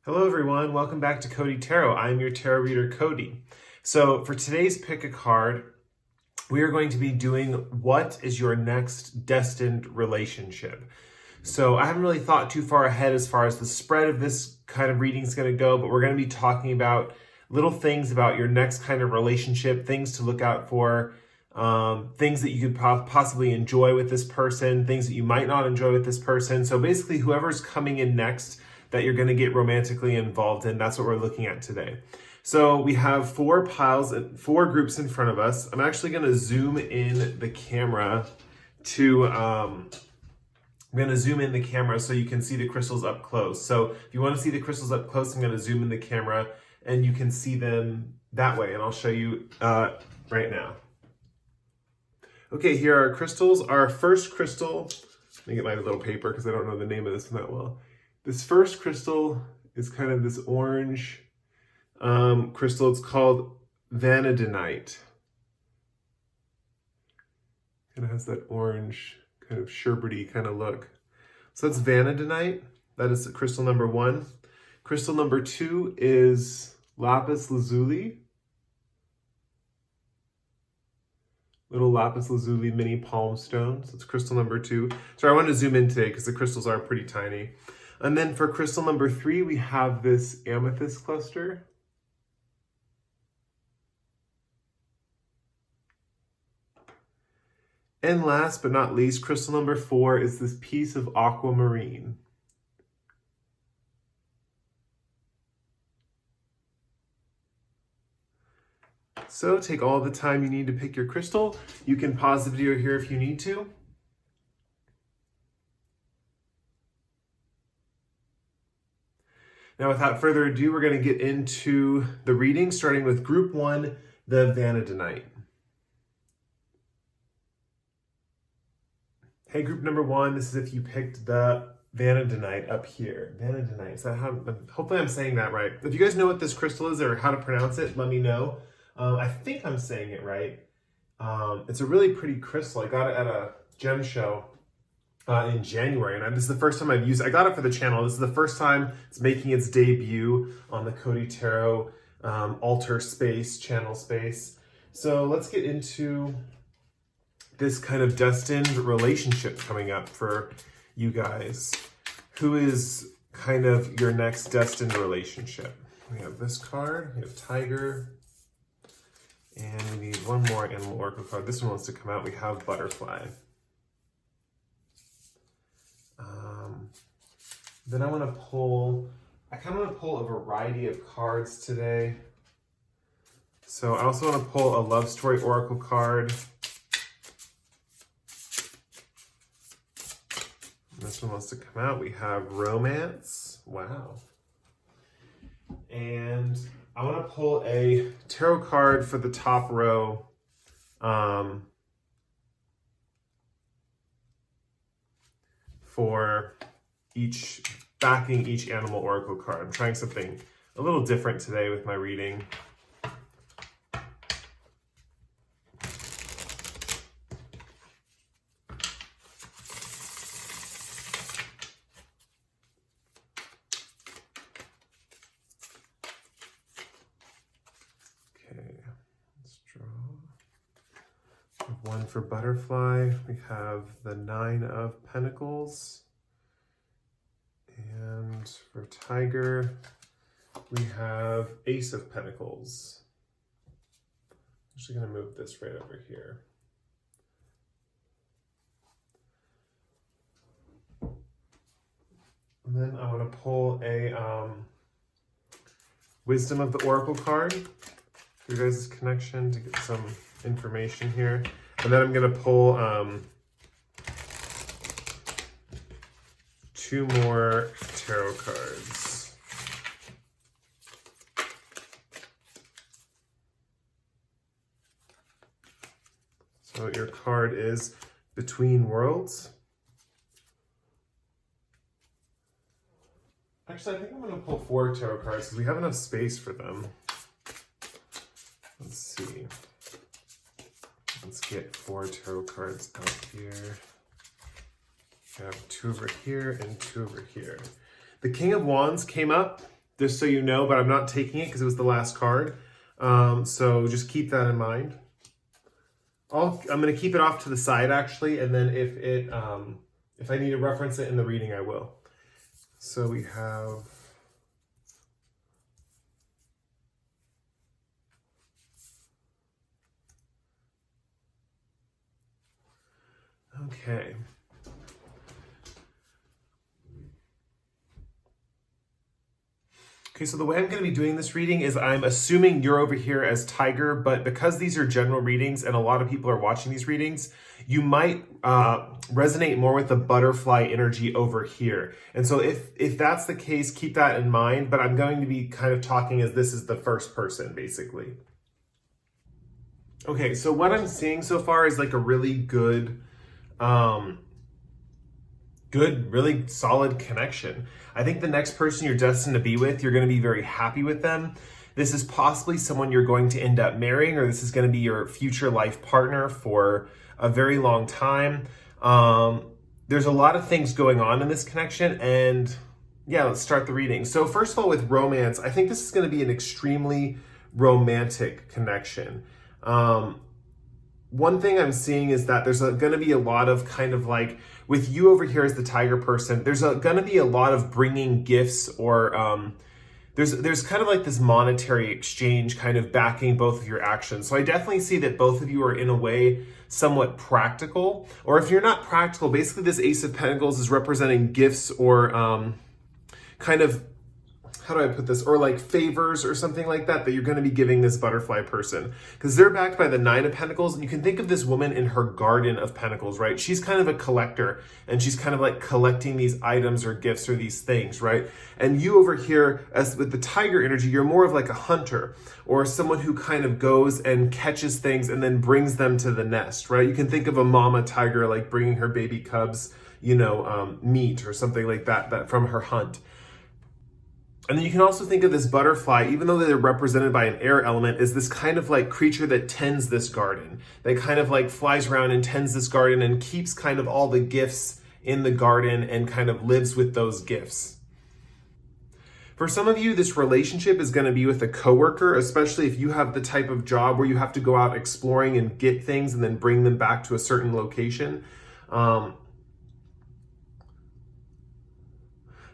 Hello everyone, welcome back to Cody Tarot. I'm your tarot reader, Cody. So for today's pick a card, we are going to be doing what is your next destined relationship. So I haven't really thought too far ahead as far as the spread of this kind of reading is going to go, but we're going to be talking about little things about your next kind of relationship, things to look out for, things that you could possibly enjoy with this person, things that you might not enjoy with this person. So basically whoever's coming in next that you're going to get romantically involved in, that's what we're looking at today. So we have four groups in front of us. I'm actually going to zoom in the camera to, I'm going to zoom in the camera so you can see the crystals up close. So if you want to see the crystals up close, I'm going to zoom in the camera and you can see them that way. And I'll show you right now. Okay, here are our crystals. Our first crystal, let me get my little paper because I don't know the name of this one that well. This first crystal is kind of this orange crystal. It's called Vanadinite. Kind of has that orange kind of sherbety kind of look. So that's Vanadinite. That is crystal number 1. Crystal number 2 is Lapis Lazuli. Little Lapis Lazuli mini palm stones. That's crystal number 2. So I wanted to zoom in today because the crystals are pretty tiny. And then for crystal number 3, we have this amethyst cluster. And last but not least, crystal number 4 is this piece of aquamarine. So take all the time you need to pick your crystal. You can pause the video here if you need to. Now, without further ado, we're going to get into the reading, starting with group 1, the Vanadinite. Hey, group number 1, this is if you picked the Vanadinite up here. Vanadinite, is that how, hopefully I'm saying that right. If you guys know what this crystal is or how to pronounce it, let me know. I think I'm saying it right. It's a really pretty crystal. I got it at a gem show in January, and this is the first time I've used it. I got it for the channel. This is the first time it's making its debut on the Cody Tarot altar space, channel space. So let's get into this kind of destined relationship coming up for you guys. Who is kind of your next destined relationship? We have this card, we have Tiger, and we need one more animal oracle card. This one wants to come out. We have Butterfly. Then I want to pull, I kind of want to pull a variety of cards today. So I also want to pull a love story oracle card. This one wants to come out. We have romance. Wow. And I want to pull a tarot card for the top row. For backing each animal oracle card. I'm trying something a little different today with my reading. Okay, let's draw. We have one for Butterfly. We have the 9 of Pentacles. And for Tiger, we have Ace of Pentacles. I'm actually going to move this right over here. And then I want to pull a Wisdom of the Oracle card for your guys' connection to get some information here. And then I'm going to pull 2 more tarot cards. So your card is Between Worlds. Actually, I think I'm going to pull 4 tarot cards because we have enough space for them. Let's see. Let's get 4 tarot cards out here. I have 2 over here and 2 over here. The King of Wands came up just so you know, but I'm not taking it because it was the last card. So just keep that in mind. I'm going to keep it off to the side actually, and then if I need to reference it in the reading, I will. So we have... Okay. Okay, so the way I'm going to be doing this reading is I'm assuming you're over here as Tiger, but because these are general readings and a lot of people are watching these readings, you might resonate more with the butterfly energy over here. And so if that's the case, keep that in mind, but I'm going to be kind of talking as this is the first person, basically. Okay, so what I'm seeing so far is like a really good, really solid connection. I think the next person you're destined to be with, you're going to be very happy with them. This is possibly someone you're going to end up marrying, or this is going to be your future life partner for a very long time. There's a lot of things going on in this connection, and yeah, let's start the reading. So first of all, with romance, I think this is going to be an extremely romantic connection. One thing I'm seeing is that there's going to be a lot of kind of like, with you over here as the Tiger person, there's going to be a lot of bringing gifts, or there's kind of like this monetary exchange kind of backing both of your actions. So I definitely see that both of you are in a way somewhat practical, or if you're not practical, basically this Ace of Pentacles is representing gifts or kind of, how do I put this, or like favors or something like that you're going to be giving this butterfly person, because they're backed by the Nine of Pentacles. And you can think of this woman in her garden of pentacles, right? She's kind of a collector, and she's kind of like collecting these items or gifts or these things, right? And you over here, as with the Tiger energy, you're more of like a hunter, or someone who kind of goes and catches things and then brings them to the nest, right? You can think of a mama tiger like bringing her baby cubs, meat or something like that from her hunt. And then you can also think of this butterfly, even though they're represented by an air element, is this kind of like creature that tends this garden. That kind of like flies around and tends this garden and keeps kind of all the gifts in the garden and kind of lives with those gifts. For some of you, this relationship is going to be with a coworker, especially if you have the type of job where you have to go out exploring and get things and then bring them back to a certain location.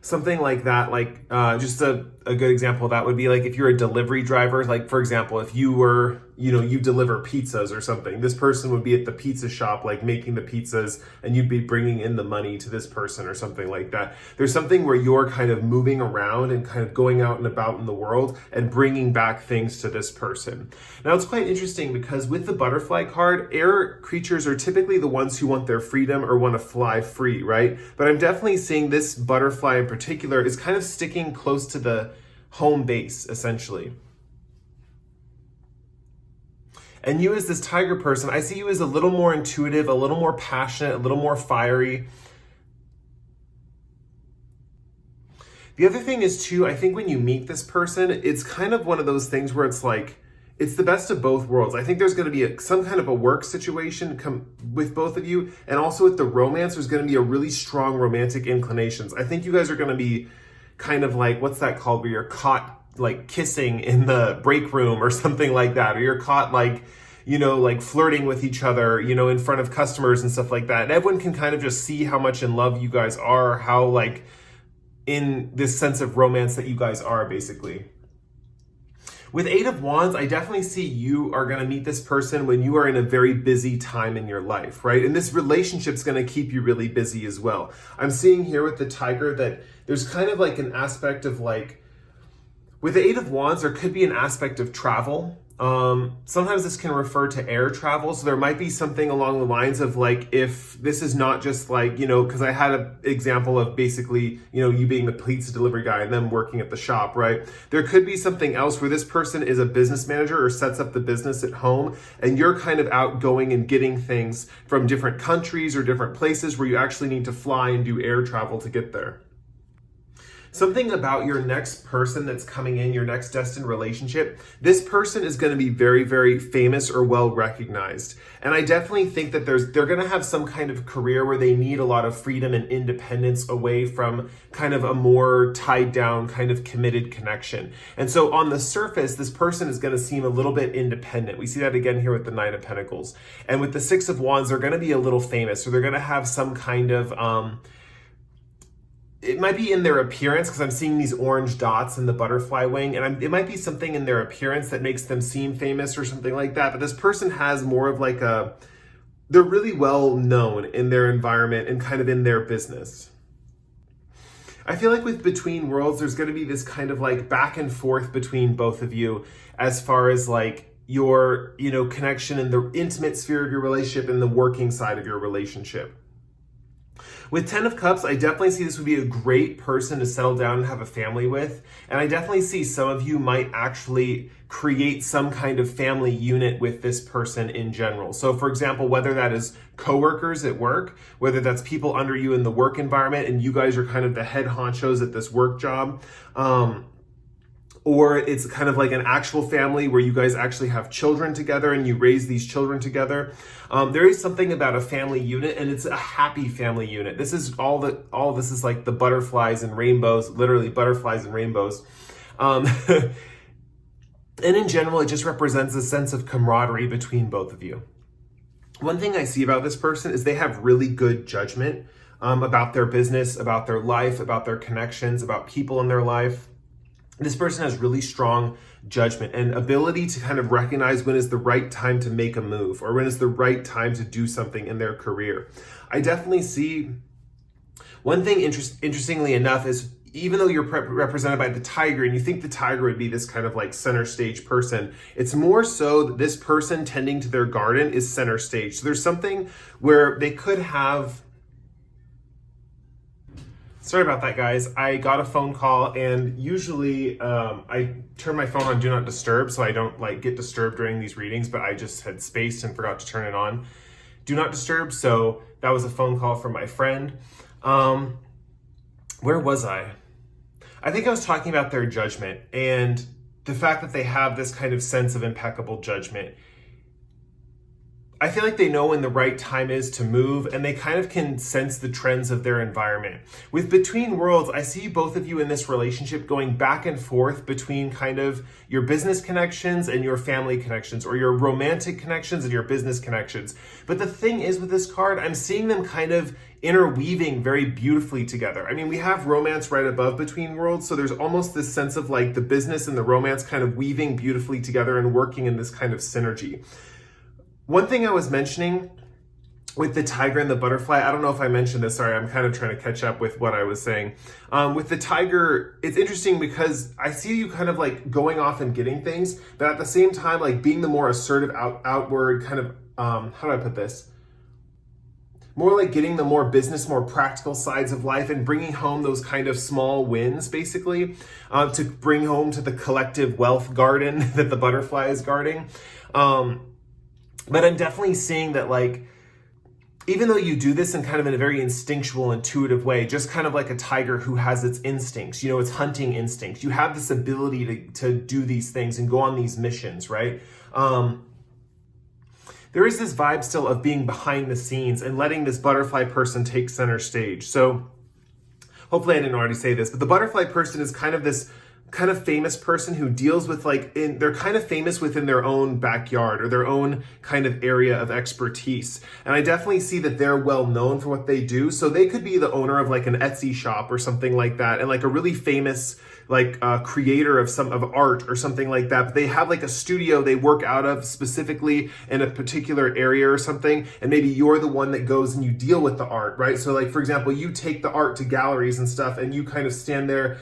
Something like that, like just a good example of that would be like if you're a delivery driver, like for example, if you were, you deliver pizzas or something, this person would be at the pizza shop, like making the pizzas, and you'd be bringing in the money to this person or something like that. There's something where you're kind of moving around and kind of going out and about in the world and bringing back things to this person. Now it's quite interesting because with the butterfly card, air creatures are typically the ones who want their freedom or want to fly free, right? But I'm definitely seeing this butterfly in particular is kind of sticking close to the home base, essentially. And you as this Tiger person, I see you as a little more intuitive, a little more passionate, a little more fiery. The other thing is too, I think when you meet this person, it's kind of one of those things where it's like, it's the best of both worlds. I think there's going to be some kind of a work situation with both of you. And also with the romance, there's going to be a really strong romantic inclinations. I think you guys are going to be kind of like, what's that called, where you're caught like kissing in the break room or something like that, or you're caught like, like flirting with each other, in front of customers and stuff like that. And everyone can kind of just see how much in love you guys are, how like in this sense of romance that you guys are, basically. With Eight of Wands, I definitely see you are going to meet this person when you are in a very busy time in your life, right? And this relationship's going to keep you really busy as well. I'm seeing here with the Tiger that there's kind of like an aspect of like, with the Eight of Wands, there could be an aspect of travel. Sometimes this can refer to air travel. So there might be something along the lines of like, if this is not just like, because I had an example of basically, you being the pizza delivery guy and them working at the shop, right? There could be something else where this person is a business manager or sets up the business at home, and you're kind of out going and getting things from different countries or different places where you actually need to fly and do air travel to get there. Something about your next person that's coming in, your next destined relationship, this person is going to be very, very famous or well recognized. And I definitely think that they're going to have some kind of career where they need a lot of freedom and independence away from kind of a more tied down, kind of committed connection. And so on the surface, this person is going to seem a little bit independent. We see that again here with the Knight of Pentacles. And with the Six of Wands, they're going to be a little famous, or they're going to have some kind of, it might be in their appearance, because I'm seeing these orange dots in the butterfly wing, and it might be something in their appearance that makes them seem famous or something like that. But this person has more of like they're really well known in their environment and kind of in their business. I feel like with Between Worlds, there's going to be this kind of like back and forth between both of you as far as like your, connection in the intimate sphere of your relationship and the working side of your relationship. With 10 of Cups, I definitely see this would be a great person to settle down and have a family with. And I definitely see some of you might actually create some kind of family unit with this person in general. So for example, whether that is coworkers at work, whether that's people under you in the work environment and you guys are kind of the head honchos at this work job, or it's kind of like an actual family where you guys actually have children together and you raise these children together. There is something about a family unit, and it's a happy family unit. This is all this is like the butterflies and rainbows, literally butterflies and rainbows. And in general, it just represents a sense of camaraderie between both of you. One thing I see about this person is they have really good judgment about their business, about their life, about their connections, about people in their life. This person has really strong judgment and ability to kind of recognize when is the right time to make a move or when is the right time to do something in their career. I definitely see one thing interestingly enough is even though you're represented by the tiger and you think the tiger would be this kind of like center stage person, it's more so that this person tending to their garden is center stage. So there's something where they could have. Sorry about that, guys. I got a phone call, and usually I turn my phone on Do Not Disturb so I don't like get disturbed during these readings, but I just had spaced and forgot to turn it on Do Not Disturb. So that was a phone call from my friend. Where was I? I think I was talking about their judgment and the fact that they have this kind of sense of impeccable judgment. I feel like they know when the right time is to move, and they kind of can sense the trends of their environment. With Between Worlds, I see both of you in this relationship going back and forth between kind of your business connections and your family connections, or your romantic connections and your business connections. But the thing is with this card, I'm seeing them kind of interweaving very beautifully together. I mean, we have romance right above Between Worlds, so there's almost this sense of like the business and the romance kind of weaving beautifully together and working in this kind of synergy. One thing I was mentioning with the tiger and the butterfly, I don't know if I mentioned this, sorry, I'm kind of trying to catch up with what I was saying. With the tiger, it's interesting because I see you kind of like going off and getting things, but at the same time, like being the more assertive outward kind of, how do I put this? More like getting the more business, more practical sides of life and bringing home those kind of small wins, basically, to bring home to the collective wealth garden that the butterfly is guarding. But I'm definitely seeing that, like, even though you do this in kind of in a very instinctual, intuitive way, just kind of like a tiger who has its instincts, its hunting instincts, you have this ability to do these things and go on these missions, right? There is this vibe still of being behind the scenes and letting this butterfly person take center stage. So hopefully I didn't already say this, but the butterfly person is kind of this kind of famous person who deals with they're kind of famous within their own backyard or their own kind of area of expertise. And I definitely see that they're well known for what they do. So they could be the owner of like an Etsy shop or something like that, and like a really famous creator of art or something like that. But they have like a studio they work out of specifically in a particular area or something. And maybe you're the one that goes and you deal with the art, right? So like, for example, you take the art to galleries and stuff and you kind of stand there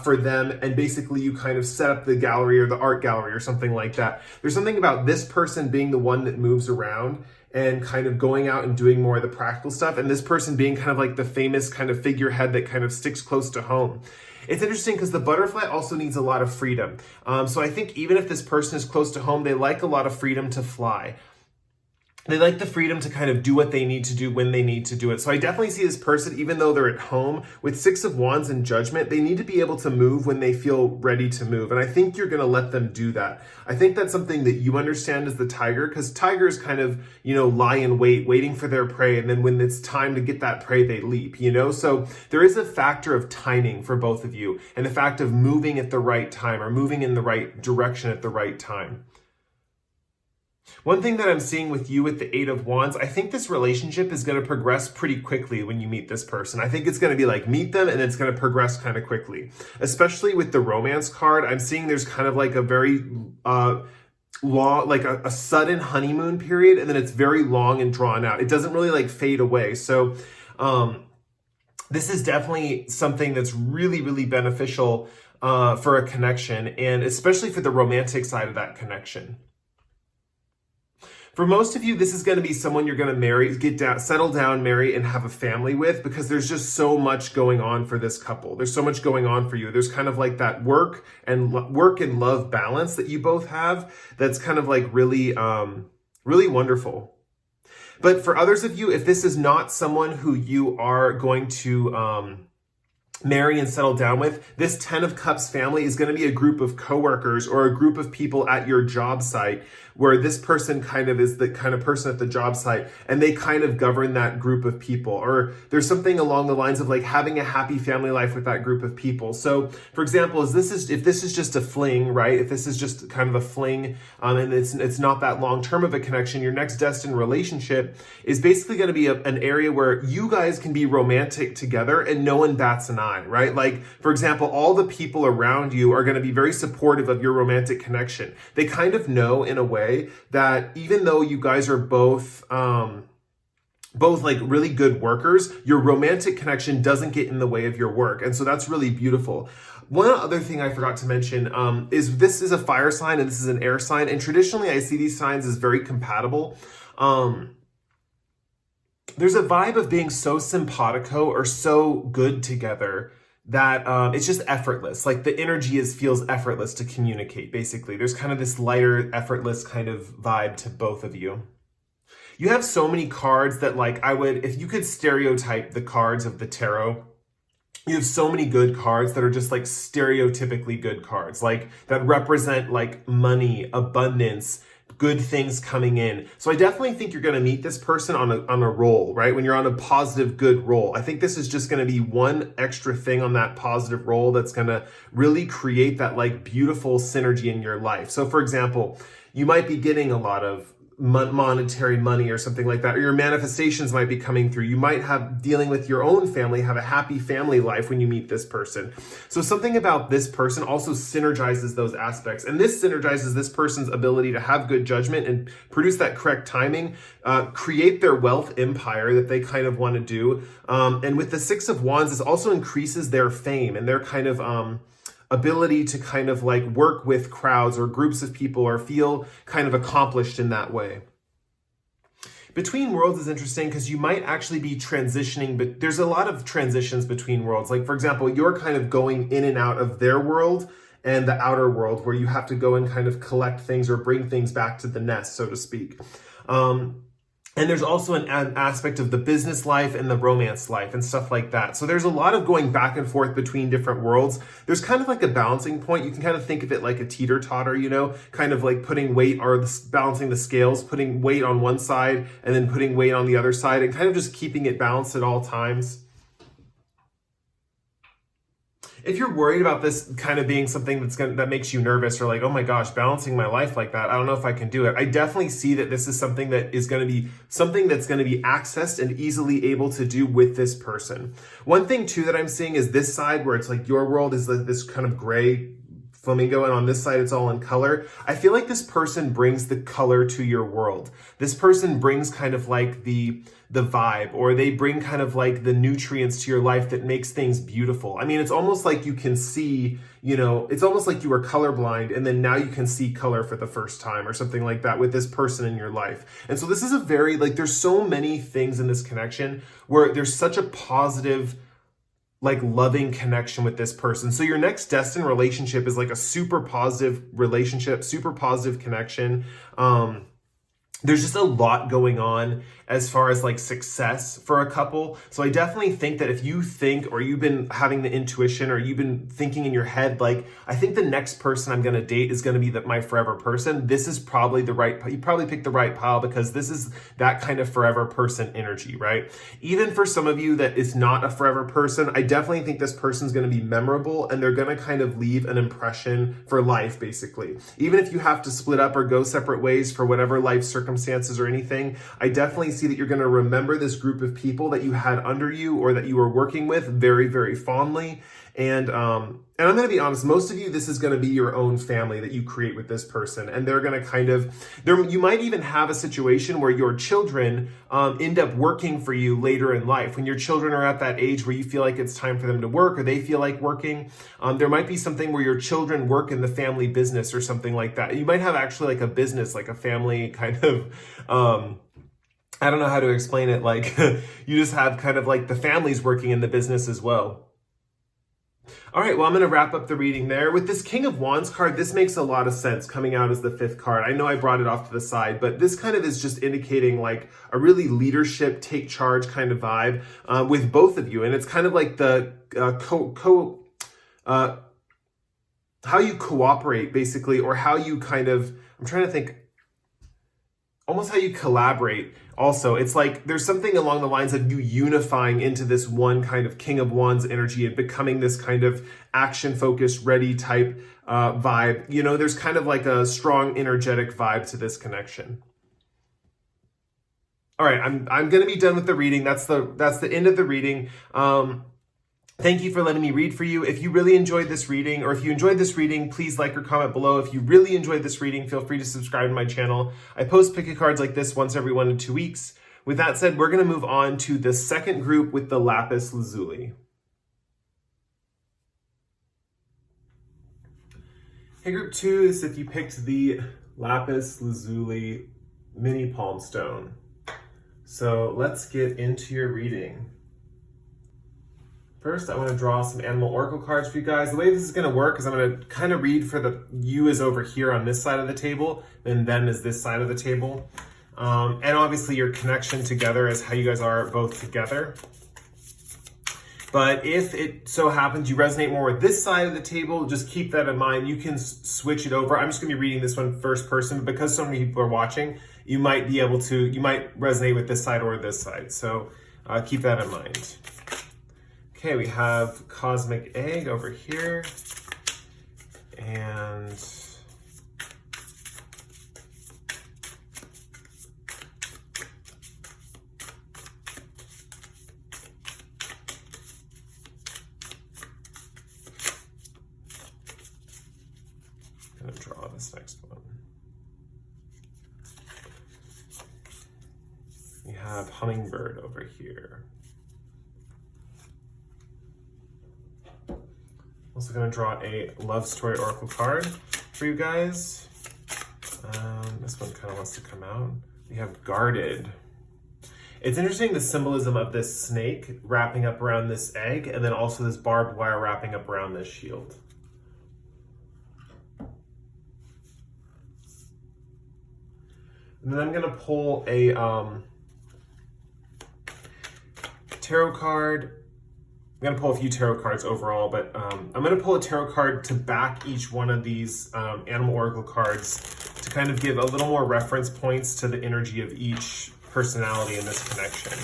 for them, and basically you kind of set up the gallery or the art gallery or something like that. There's something about this person being the one that moves around and kind of going out and doing more of the practical stuff, and this person being kind of like the famous kind of figurehead that kind of sticks close to home. It's interesting because the butterfly also needs a lot of freedom. So I think even if this person is close to home, they like a lot of freedom to fly. They like the freedom to kind of do what they need to do when they need to do it. So I definitely see this person, even though they're at home with Six of Wands and Judgment, they need to be able to move when they feel ready to move. And I think you're going to let them do that. I think that's something that you understand as the tiger, because tigers kind of, lie in wait, waiting for their prey. And then when it's time to get that prey, they leap, So there is a factor of timing for both of you, and the fact of moving at the right time or moving in the right direction at the right time. One thing that I'm seeing with you with the Eight of Wands, I think this relationship is going to progress pretty quickly when you meet this person. I think it's going to be like meet them and it's going to progress kind of quickly. Especially with the romance card, I'm seeing there's kind of like a very long, like a sudden honeymoon period, and then it's very long and drawn out. It doesn't really like fade away. So this is definitely something that's really, really beneficial for a connection, and especially for the romantic side of that connection. For most of you, this is going to be someone you're going to marry, settle down, marry, and have a family with, because there's just so much going on for this couple. There's so much going on for you. There's kind of like that work and love balance that you both have. That's kind of like really, really wonderful. But for others of you, if this is not someone who you are going to marry and settle down with, this 10 of Cups family is going to be a group of coworkers or a group of people at your job site, where this person kind of is the kind of person at the job site, and they kind of govern that group of people. Or there's something along the lines of like having a happy family life with that group of people. So for example, if this is just a fling, right? If this is just kind of a fling, and it's not that long term of a connection, your next destined relationship is basically going to be an area where you guys can be romantic together and no one bats an eye, right? Like, for example, all the people around you are going to be very supportive of your romantic connection. They kind of know in a way that even though you guys are both like really good workers, your romantic connection doesn't get in the way of your work. And so that's really beautiful. One other thing I forgot to mention is this is a fire sign and this is an air sign. And traditionally I see these signs as very compatible. There's a vibe of being so simpatico or so good together that it's just effortless. Like the energy feels effortless to communicate, basically. There's kind of this lighter, effortless kind of vibe to both of you. You have so many cards that like if you could stereotype the cards of the tarot, you have so many good cards that are just like stereotypically good cards, like that represent like money, abundance, good things coming in. So I definitely think you're going to meet this person on a roll, right? When you're on a positive, good roll. I think this is just going to be one extra thing on that positive roll that's going to really create that like beautiful synergy in your life. So for example, you might be getting a lot of monetary money or something like that, or your manifestations might be coming through. You might have dealing with your own family, have a happy family life when you meet this person. So something about this person also synergizes those aspects, and this synergizes this person's ability to have good judgment and produce that correct timing, create their wealth empire that they kind of want to do. And with the Six of Wands, this also increases their fame and their kind of ability to kind of like work with crowds or groups of people or feel kind of accomplished in that way. Between worlds is interesting because you might actually be transitioning, but there's a lot of transitions between worlds. Like for example, you're kind of going in and out of their world and the outer world, where you have to go and kind of collect things or bring things back to the nest, so to speak. And there's also an aspect of the business life and the romance life and stuff like that. So there's a lot of going back and forth between different worlds. There's kind of like a balancing point. You can kind of think of it like a teeter-totter, kind of like putting weight or balancing the scales, putting weight on one side and then putting weight on the other side, and kind of just keeping it balanced at all times. If you're worried about this kind of being something that makes you nervous, or like, oh my gosh, balancing my life like that, I don't know if I can do it. I definitely see that this is something that is going to be something that's going to be accessed and easily able to do with this person. One thing too that I'm seeing is this side where it's like your world is this kind of gray flamingo, and on this side it's all in color. I feel like this person brings the color to your world. This person brings kind of like the vibe, or they bring kind of like the nutrients to your life that makes things beautiful. I mean, it's almost like you can see, it's almost like you were colorblind and then now you can see color for the first time or something like that with this person in your life. And so this is a very, there's so many things in this connection where there's such a positive, loving connection with this person. So your next destined relationship is like a super positive relationship, super positive connection. there's just a lot going on as far as like success for a couple. So I definitely think that if you think, or you've been having the intuition, or you've been thinking in your head, like, I think the next person I'm going to date is going to be my forever person. This is probably you probably picked the right pile, because this is that kind of forever person energy, right? Even for some of you that is not a forever person, I definitely think this person's going to be memorable, and they're going to kind of leave an impression for life, basically. Even if you have to split up or go separate ways for whatever life circumstances or anything, I definitely see that you're going to remember this group of people that you had under you or that you were working with very, very fondly. And I'm going to be honest, most of you, this is going to be your own family that you create with this person. And they're going to kind of, you might even have a situation where your children end up working for you later in life. When your children are at that age where you feel like it's time for them to work, or they feel like working, there might be something where your children work in the family business or something like that. You might have actually like a business, like a family kind of, I don't know how to explain it. Like you just have kind of like the families working in the business as well. All right, well, I'm going to wrap up the reading there. With this King of Wands card, this makes a lot of sense coming out as the 5th card. I know I brought it off to the side, but this kind of is just indicating like a really leadership, take charge kind of vibe with both of you. And it's kind of like the how you cooperate, basically, or how you kind of, I'm trying to think, almost how you collaborate. Also, it's like there's something along the lines of you unifying into this one kind of King of Wands energy and becoming this kind of action-focused, ready type vibe. You know, there's kind of like a strong energetic vibe to this connection. All right, I'm going to be done with the reading. That's the end of the reading. Thank you for letting me read for you. If you really enjoyed this reading, or if you enjoyed this reading, please like or comment below. If you really enjoyed this reading, feel free to subscribe to my channel. I post pick a cards like this once every 1 to 2 weeks. With that said, we're going to move on to the second group with the Lapis Lazuli. Hey, group 2 is if you picked the Lapis Lazuli mini palm stone. So let's get into your reading. First, I want to draw some animal oracle cards for you guys. The way this is going to work is I'm going to kind of read for the you is over here on this side of the table, then them is this side of the table. And obviously your connection together is how you guys are both together. But if it so happens you resonate more with this side of the table, just keep that in mind. You can switch it over. I'm just going to be reading this one first person, but because so many people are watching, you might resonate with this side or this side. So keep that in mind. Okay, we have Cosmic Egg over here, and I'm gonna draw this next one. We have Hummingbird over here. Also going to draw a love story oracle card for you guys. This one kind of wants to come out. We have Guarded. It's interesting the symbolism of this snake wrapping up around this egg, and then also this barbed wire wrapping up around this shield. And then I'm going to pull a tarot card. I'm going to pull a few tarot cards overall, but I'm going to pull a tarot card to back each one of these animal oracle cards to kind of give a little more reference points to the energy of each personality in this connection.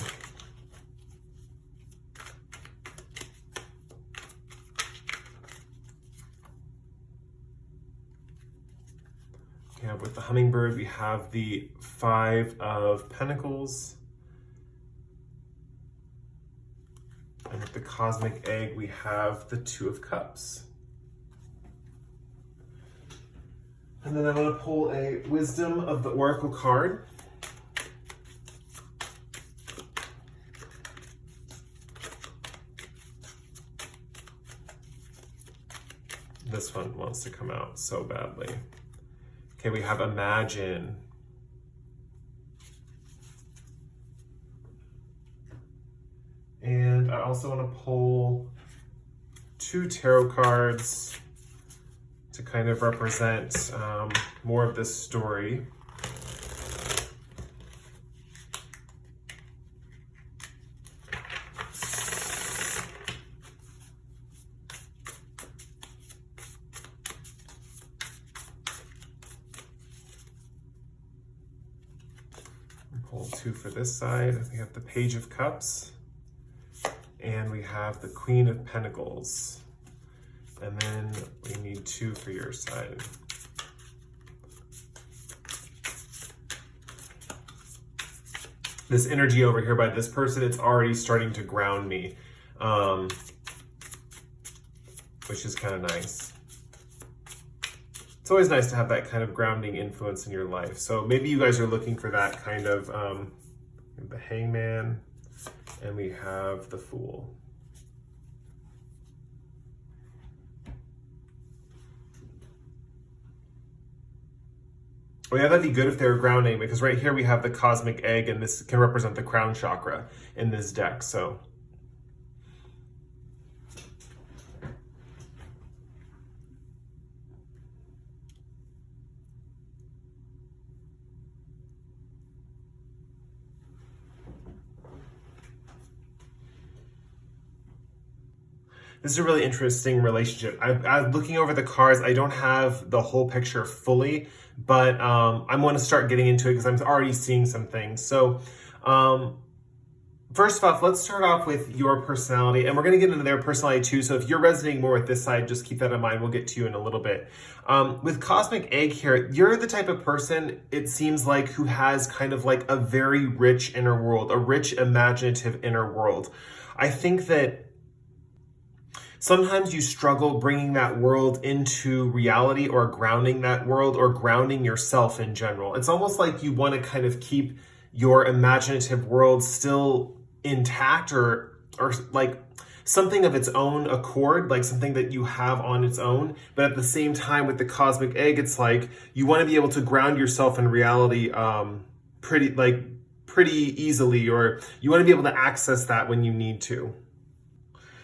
Yeah, with the Hummingbird, we have the 5 of Pentacles. And with the Cosmic Egg, we have the 2 of Cups. And then I'm going to pull a Wisdom of the Oracle card. This one wants to come out so badly. Okay, we have Imagine. And I also want to pull 2 tarot cards to kind of represent more of this story. pull 2 for this side. We have the Page of Cups, and we have the Queen of Pentacles. And then we need 2 for your side. This energy over here by this person, it's already starting to ground me, which is kind of nice. It's always nice to have that kind of grounding influence in your life. So maybe you guys are looking for that kind of, the Hangman, and we have the Fool. Oh yeah, that'd be good if they were grounding, because right here we have the Cosmic Egg, and this can represent the crown chakra in this deck, so. This is a really interesting relationship. I'm looking over the cards. I don't have the whole picture fully, but I'm going to start getting into it because I'm already seeing some things. So first off, let's start off with your personality, and we're going to get into their personality too. So if you're resonating more with this side, just keep that in mind. We'll get to you in a little bit. With Cosmic Egg here, you're the type of person, it seems like, who has kind of like a very rich inner world, a rich imaginative inner world. I think that sometimes you struggle bringing that world into reality, or grounding that world, or grounding yourself in general. It's almost like you want to kind of keep your imaginative world still intact, or like something of its own accord, like something that you have on its own. But at the same time, with the Cosmic Egg, it's like you want to be able to ground yourself in reality pretty easily, or you want to be able to access that when you need to.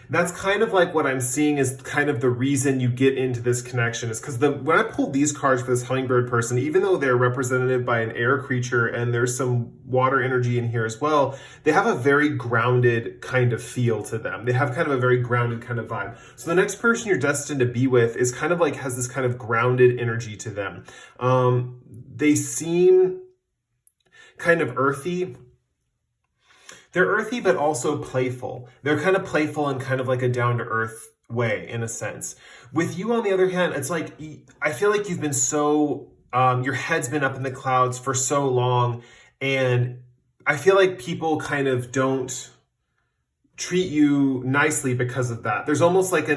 That's kind of like what I'm seeing is kind of the reason you get into this connection, is because when I pulled these cards for this hummingbird person, even though they're represented by an air creature and there's some water energy in here as well, they have a very grounded kind of feel to them. They have kind of a very grounded kind of vibe. So the next person you're destined to be with is kind of like has this kind of grounded energy to them. They seem kind of earthy. They're earthy, but also playful. They're kind of playful in kind of like a down-to-earth way, in a sense. With you, on the other hand, it's like, I feel like you've been so, your head's been up in the clouds for so long, and I feel like people kind of don't treat you nicely because of that. There's almost like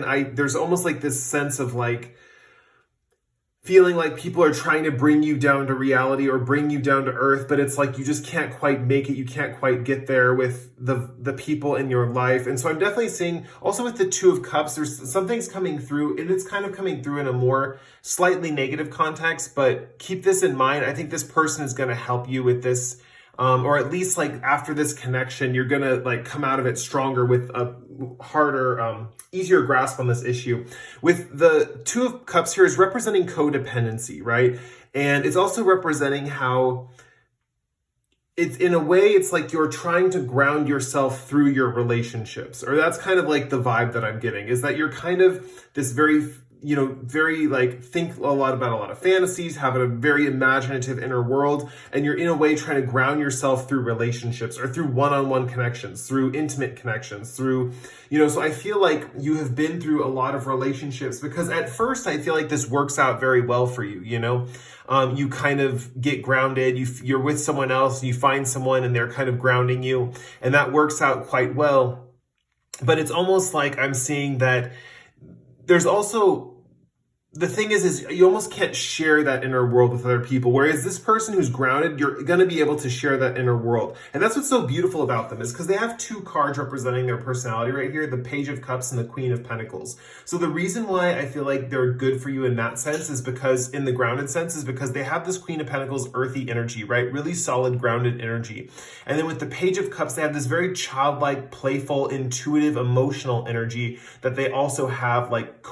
this sense of like, feeling like people are trying to bring you down to reality or bring you down to earth, but it's like you just can't quite make it. You can't quite get there with the people in your life. And so I'm definitely seeing, also with the Two of Cups, there's something's coming through, and it's kind of coming through in a more slightly negative context, but keep this in mind. I think this person is going to help you with this, or at least like after this connection, you're going to like come out of it stronger with a harder, easier grasp on this issue. With the Two of Cups here is representing codependency, right? And it's also representing how it's, in a way, it's like you're trying to ground yourself through your relationships, or that's kind of like the vibe that I'm getting, is that you're kind of this very like think a lot about a lot of fantasies, having a very imaginative inner world, and you're in a way trying to ground yourself through relationships, or through one-on-one connections, through intimate connections, through, so I feel like you have been through a lot of relationships, because at first I feel like this works out very well for you, you kind of get grounded, you're with someone else, you find someone and they're kind of grounding you, and that works out quite well. But it's almost like I'm seeing that there's also, the thing is you almost can't share that inner world with other people. Whereas this person who's grounded, you're going to be able to share that inner world. And that's what's so beautiful about them, is because they have 2 cards representing their personality right here, the Page of Cups and the Queen of Pentacles. So the reason why I feel like they're good for you in that sense is because, in the grounded sense, is because they have this Queen of Pentacles earthy energy, right? Really solid, grounded energy. And then with the Page of Cups, they have this very childlike, playful, intuitive, emotional energy that they also have like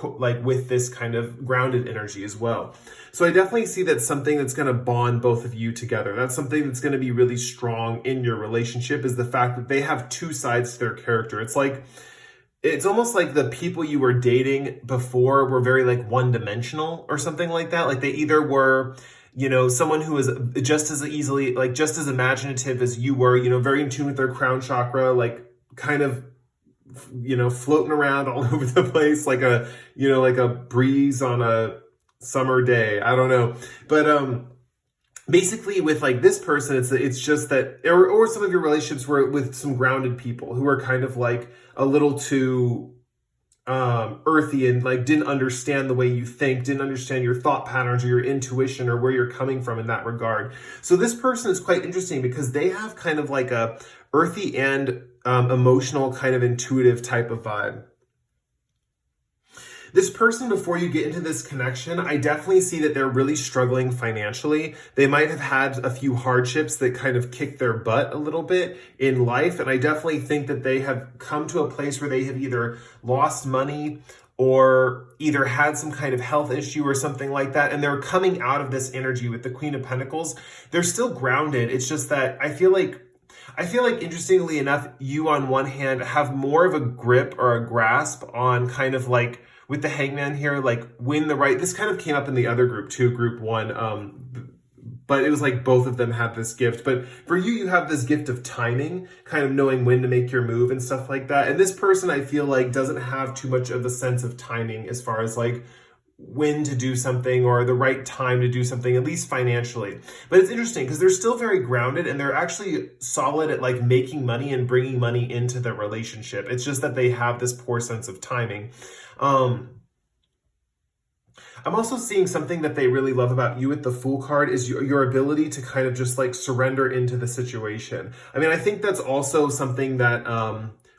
with this kind of grounded energy as well. So I definitely see that's something that's going to bond both of you together. That's something that's going to be really strong in your relationship, is the fact that they have 2 sides to their character. It's almost like the people you were dating before were very like one-dimensional or something like that. Like they either were, someone who is just as easily, like just as imaginative as you were, very in tune with their crown chakra, like kind of, floating around all over the place, like a breeze on a summer day. I don't know. But, basically with like this person, it's just that, or some of your relationships were with some grounded people who are kind of like a little too earthy and like didn't understand the way you think, didn't understand your thought patterns or your intuition or where you're coming from in that regard. So this person is quite interesting because they have kind of like a earthy and emotional kind of intuitive type of vibe. This person, before you get into this connection, I definitely see that they're really struggling financially. They might have had a few hardships that kind of kicked their butt a little bit in life. And I definitely think that they have come to a place where they have either lost money or either had some kind of health issue or something like that. And they're coming out of this energy with the Queen of Pentacles. They're still grounded. It's just that I feel like interestingly enough, you on one hand have more of a grip or a grasp on kind of like, with the Hangman here, like when this kind of came up in the other group too, group one, but it was like both of them had this gift. But for you, you have this gift of timing, kind of knowing when to make your move and stuff like that. And this person, I feel like, doesn't have too much of a sense of timing as far as like when to do something or the right time to do something, at least financially. But it's interesting because they're still very grounded and they're actually solid at like making money and bringing money into the relationship. It's just that they have this poor sense of timing. I'm also seeing something that they really love about you with the Fool card is your ability to kind of just like surrender into the situation. I mean, I think that's also something that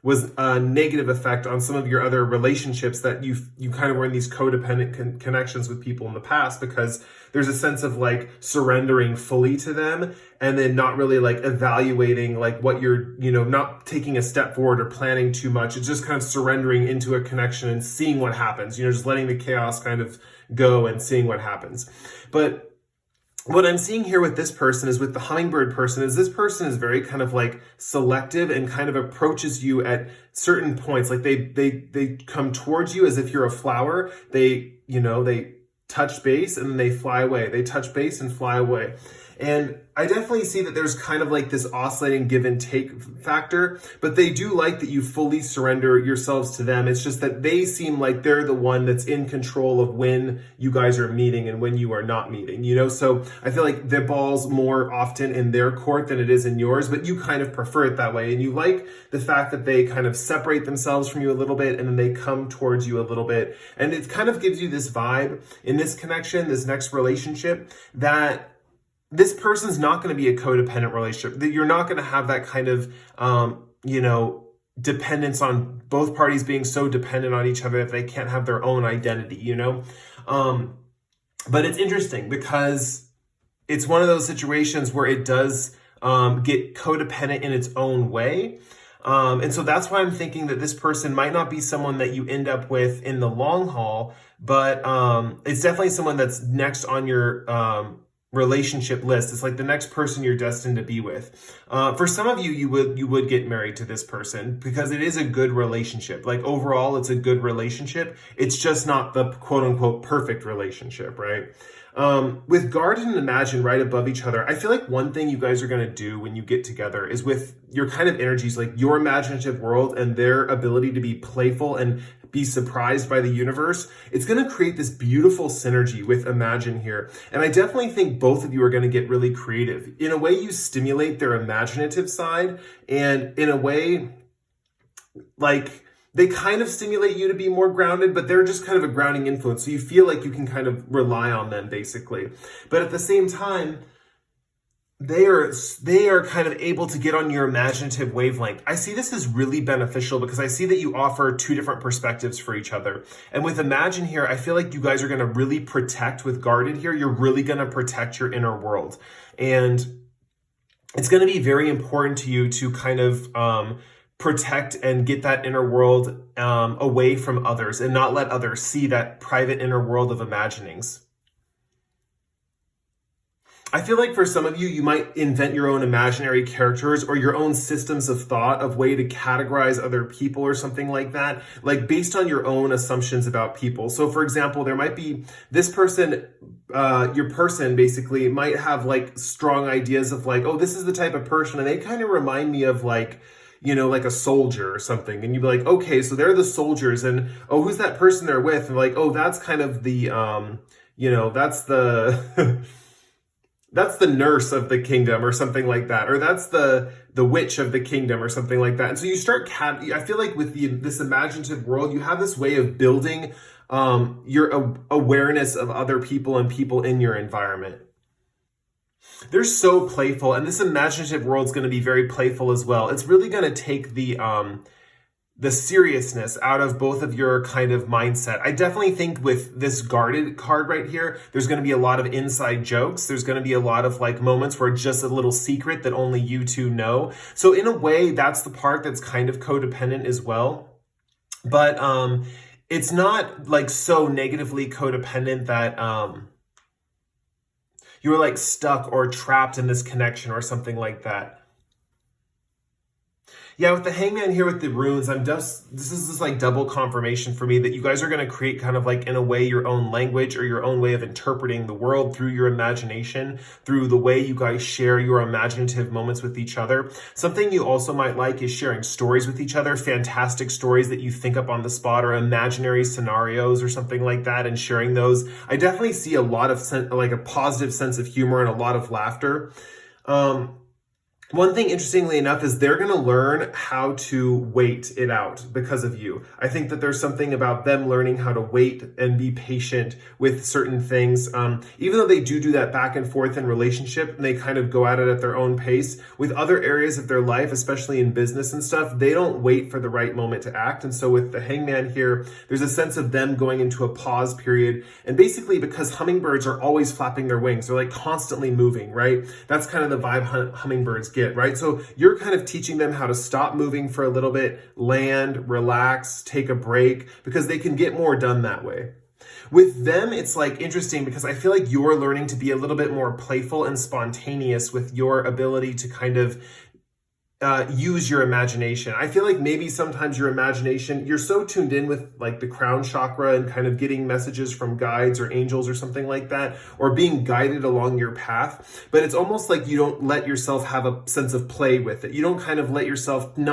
was a negative effect on some of your other relationships, that you kind of were in these codependent connections with people in the past, because there's a sense of like surrendering fully to them and then not really like evaluating like what you're, not taking a step forward or planning too much. It's just kind of surrendering into a connection and seeing what happens, just letting the chaos kind of go and seeing what happens. But what I'm seeing here with this person is with the hummingbird person is this person is very kind of like selective and kind of approaches you at certain points. Like they come towards you as if you're a flower. They touch base and then they fly away. They touch base and fly away. And I definitely see that there's kind of like this oscillating give and take factor, but they do like that you fully surrender yourselves to them. It's just that they seem like they're the one that's in control of when you guys are meeting and when you are not meeting, So I feel like the ball's more often in their court than it is in yours, but you kind of prefer it that way. And you like the fact that they kind of separate themselves from you a little bit and then they come towards you a little bit. And it kind of gives you this vibe in this connection, this next relationship, that this person's not going to be a codependent relationship. That you're not going to have that kind of, dependence on both parties being so dependent on each other that they can't have their own identity, But it's interesting because it's one of those situations where it does get codependent in its own way. And so that's why I'm thinking that this person might not be someone that you end up with in the long haul, but it's definitely someone that's next on your relationship list. It's like the next person you're destined to be with. For some of you, you would get married to this person because it is a good relationship. Like overall, it's a good relationship. It's just not the quote unquote perfect relationship, right? With Guard and Imagine right above each other, I feel like one thing you guys are going to do when you get together is with your kind of energies, like your imaginative world and their ability to be playful and be surprised by the universe, it's going to create this beautiful synergy with Imagine here. And I definitely think both of you are going to get really creative. In a way, you stimulate their imaginative side, and in a way, like, they kind of stimulate you to be more grounded, but they're just kind of a grounding influence. So you feel like you can kind of rely on them, basically. But at the same time, they are kind of able to get on your imaginative wavelength. I see this as really beneficial because I see that you offer two different perspectives for each other. And with Imagine here, I feel like you guys are going to really protect, with Guarded here, you're really going to protect your inner world. And it's going to be very important to you to kind of protect and get that inner world away from others and not let others see that private inner world of imaginings. I feel like for some of you, you might invent your own imaginary characters or your own systems of thought of way to categorize other people or something like that, like based on your own assumptions about people. So for example, there might be this person, your person basically might have like strong ideas of like, oh, this is the type of person, and they kind of remind me of like, you know, like a soldier or something. And you'd be like, okay, so they're the soldiers, and oh, who's that person they're with? And like, oh, that's kind of the, you know, that's the, that's the nurse of the kingdom or something like that, or that's the witch of the kingdom or something like that. And so you start I feel like with this imaginative world, you have this way of building your awareness of other people and people in your environment. They're so playful, and this imaginative world is going to be very playful as well. It's really going to take the seriousness out of both of your kind of mindset. I definitely think with this guarded card right here, there's going to be a lot of inside jokes. There's going to be a lot of like moments where it's just a little secret that only you two know. So in a way, that's the part that's kind of codependent as well. But it's not like so negatively codependent that you're like stuck or trapped in this connection or something like that. Yeah, with the hangman here with the runes, this is this like double confirmation for me that you guys are going to create kind of like in a way your own language or your own way of interpreting the world through your imagination, through the way you guys share your imaginative moments with each other. Something you also might like is sharing stories with each other, fantastic stories that you think up on the spot or imaginary scenarios or something like that, and sharing those. I definitely see a lot of like a positive sense of humor and a lot of laughter. One thing, interestingly enough, is they're going to learn how to wait it out because of you. I think that there's something about them learning how to wait and be patient with certain things. Even though they do that back and forth in relationship, and they kind of go at it at their own pace, with other areas of their life, especially in business and stuff, they don't wait for the right moment to act. And so with the hangman here, there's a sense of them going into a pause period. And basically, because hummingbirds are always flapping their wings, they're like constantly moving, right? That's kind of the vibe hummingbirds get, right? So you're kind of teaching them how to stop moving for a little bit, land, relax, take a break, because they can get more done that way. With them, it's like interesting because I feel like you're learning to be a little bit more playful and spontaneous with your ability to kind of use your imagination. I feel like maybe sometimes your imagination, you're so tuned in with like the crown chakra and kind of getting messages from guides or angels or something like that, or being guided along your path. But it's almost like you don't let yourself have a sense of play with it. You don't kind of let yourself you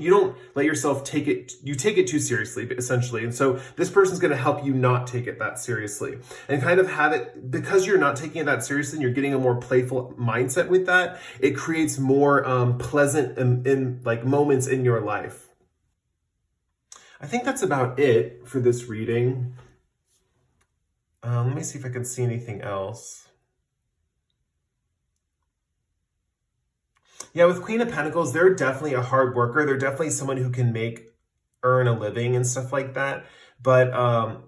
don't let yourself take it, you take it too seriously, essentially. And so this person's going to help you not take it that seriously and kind of have it, because you're not taking it that seriously and you're getting a more playful mindset with that, it creates more pleasant in like moments in your life. I think that's about it for this reading. Let me see if I can see anything else. Yeah, with Queen of Pentacles, they're definitely a hard worker. They're definitely someone who can earn a living and stuff like that. But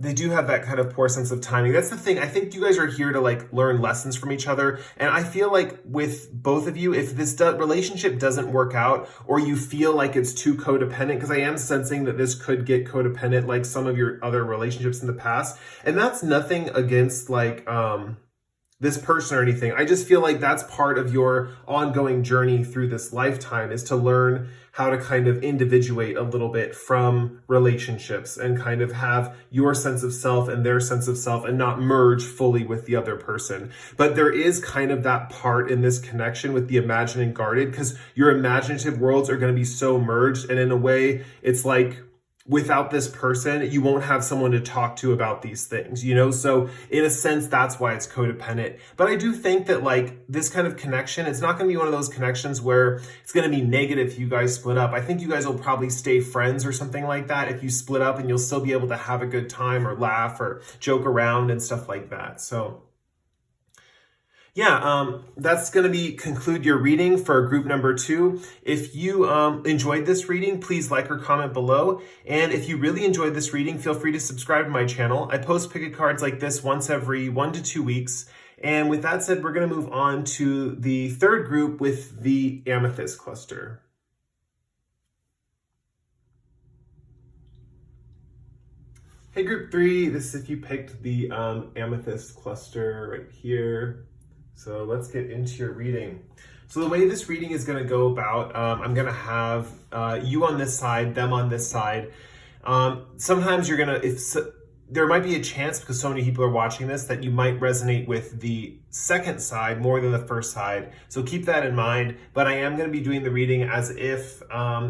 they do have that kind of poor sense of timing. That's the thing. I think you guys are here to like learn lessons from each other. And I feel like with both of you, if this relationship doesn't work out, or you feel like it's too codependent, because I am sensing that this could get codependent like some of your other relationships in the past. And that's nothing against like this person or anything. I just feel like that's part of your ongoing journey through this lifetime, is to learn how to kind of individuate a little bit from relationships and kind of have your sense of self and their sense of self and not merge fully with the other person. But there is kind of that part in this connection with the imagined and guarded, because your imaginative worlds are going to be so merged. And in a way, it's like, without this person, you won't have someone to talk to about these things, you know? So in a sense, that's why it's codependent. But I do think that like this kind of connection, it's not going to be one of those connections where it's going to be negative if you guys split up. I think you guys will probably stay friends or something like that if you split up, and you'll still be able to have a good time or laugh or joke around and stuff like that. So yeah, that's going to conclude your reading for group number 2. If you enjoyed this reading, please like or comment below. And if you really enjoyed this reading, feel free to subscribe to my channel. I post pick cards like this once every 1 to 2 weeks. And with that said, we're going to move on to the third group with the Amethyst cluster. Hey group 3, this is if you picked the Amethyst cluster right here. So let's get into your reading. So the way this reading is going to go about, I'm going to have you on this side, them on this side. Sometimes you're going to, there might be a chance, because so many people are watching this, that you might resonate with the second side more than the first side. So keep that in mind. But I am going to be doing the reading as if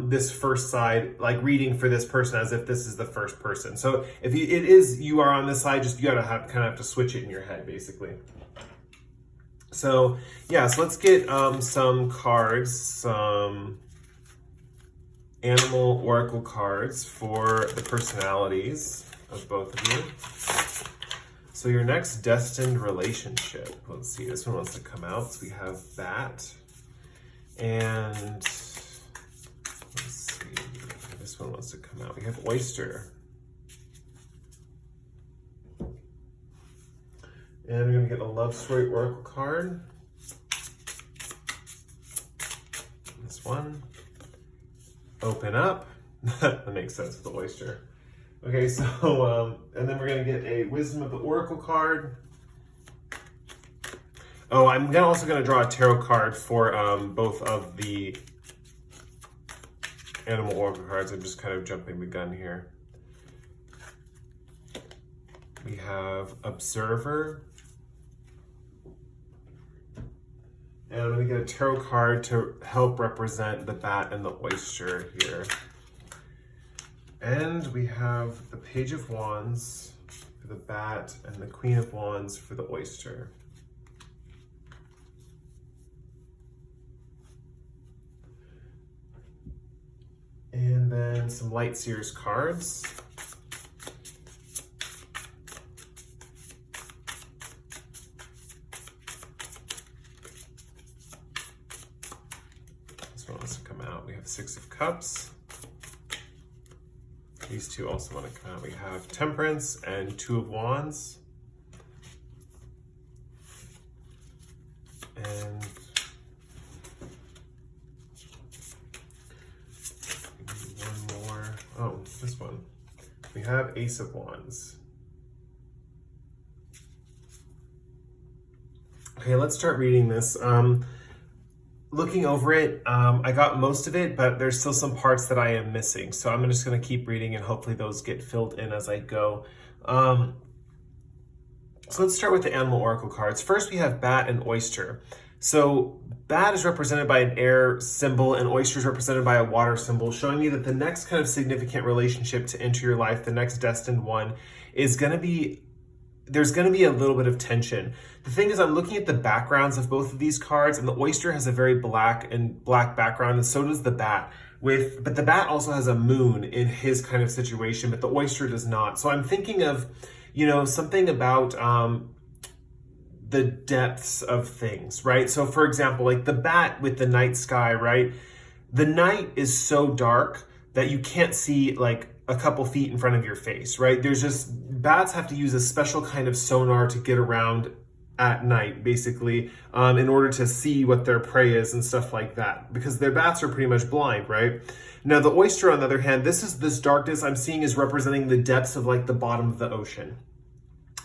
this first side, like reading for this person as if this is the first person. So if you are on this side, just you got to kind of have to switch it in your head, basically. So yeah, so let's get some cards, some animal oracle cards for the personalities of both of you. So your next destined relationship. Let's see, this one wants to come out. So we have Bat. And let's see, this one wants to come out. We have Oyster. And we're going to get a love story oracle card. This one. Open up. That makes sense with the oyster. Okay, so, and then we're going to get a Wisdom of the Oracle card. Oh, I'm also going to draw a tarot card for both of the animal oracle cards. I'm just kind of jumping the gun here. We have Observer. And I'm going to get a tarot card to help represent the bat and the oyster here. And we have the Page of Wands for the bat and the Queen of Wands for the oyster. And then some Light Seers cards. This one wants to come out. We have Six of Cups. These two also want to come out. We have Temperance and Two of Wands. And one more. Oh, this one. We have Ace of Wands. Okay, let's start reading this. Looking over it, I got most of it, but there's still some parts that I am missing. So I'm just going to keep reading and hopefully those get filled in as I go. So let's start with the animal oracle cards. First, we have Bat and Oyster. So Bat is represented by an air symbol and Oyster is represented by a water symbol, showing me that the next kind of significant relationship to enter your life, the next destined one, is going to be, there's going to be a little bit of tension. The thing is, I'm looking at the backgrounds of both of these cards, and the oyster has a very black background, and so does the bat. But the bat also has a moon in his kind of situation, but the oyster does not. So I'm thinking of, something about the depths of things, right? So for example, like the bat with the night sky, right? The night is so dark that you can't see like a couple feet in front of your face, right? Bats have to use a special kind of sonar to get around at night, basically, in order to see what their prey is and stuff like that, because their bats are pretty much blind, right? Now the oyster, on the other hand, this darkness I'm seeing is representing the depths of like the bottom of the ocean.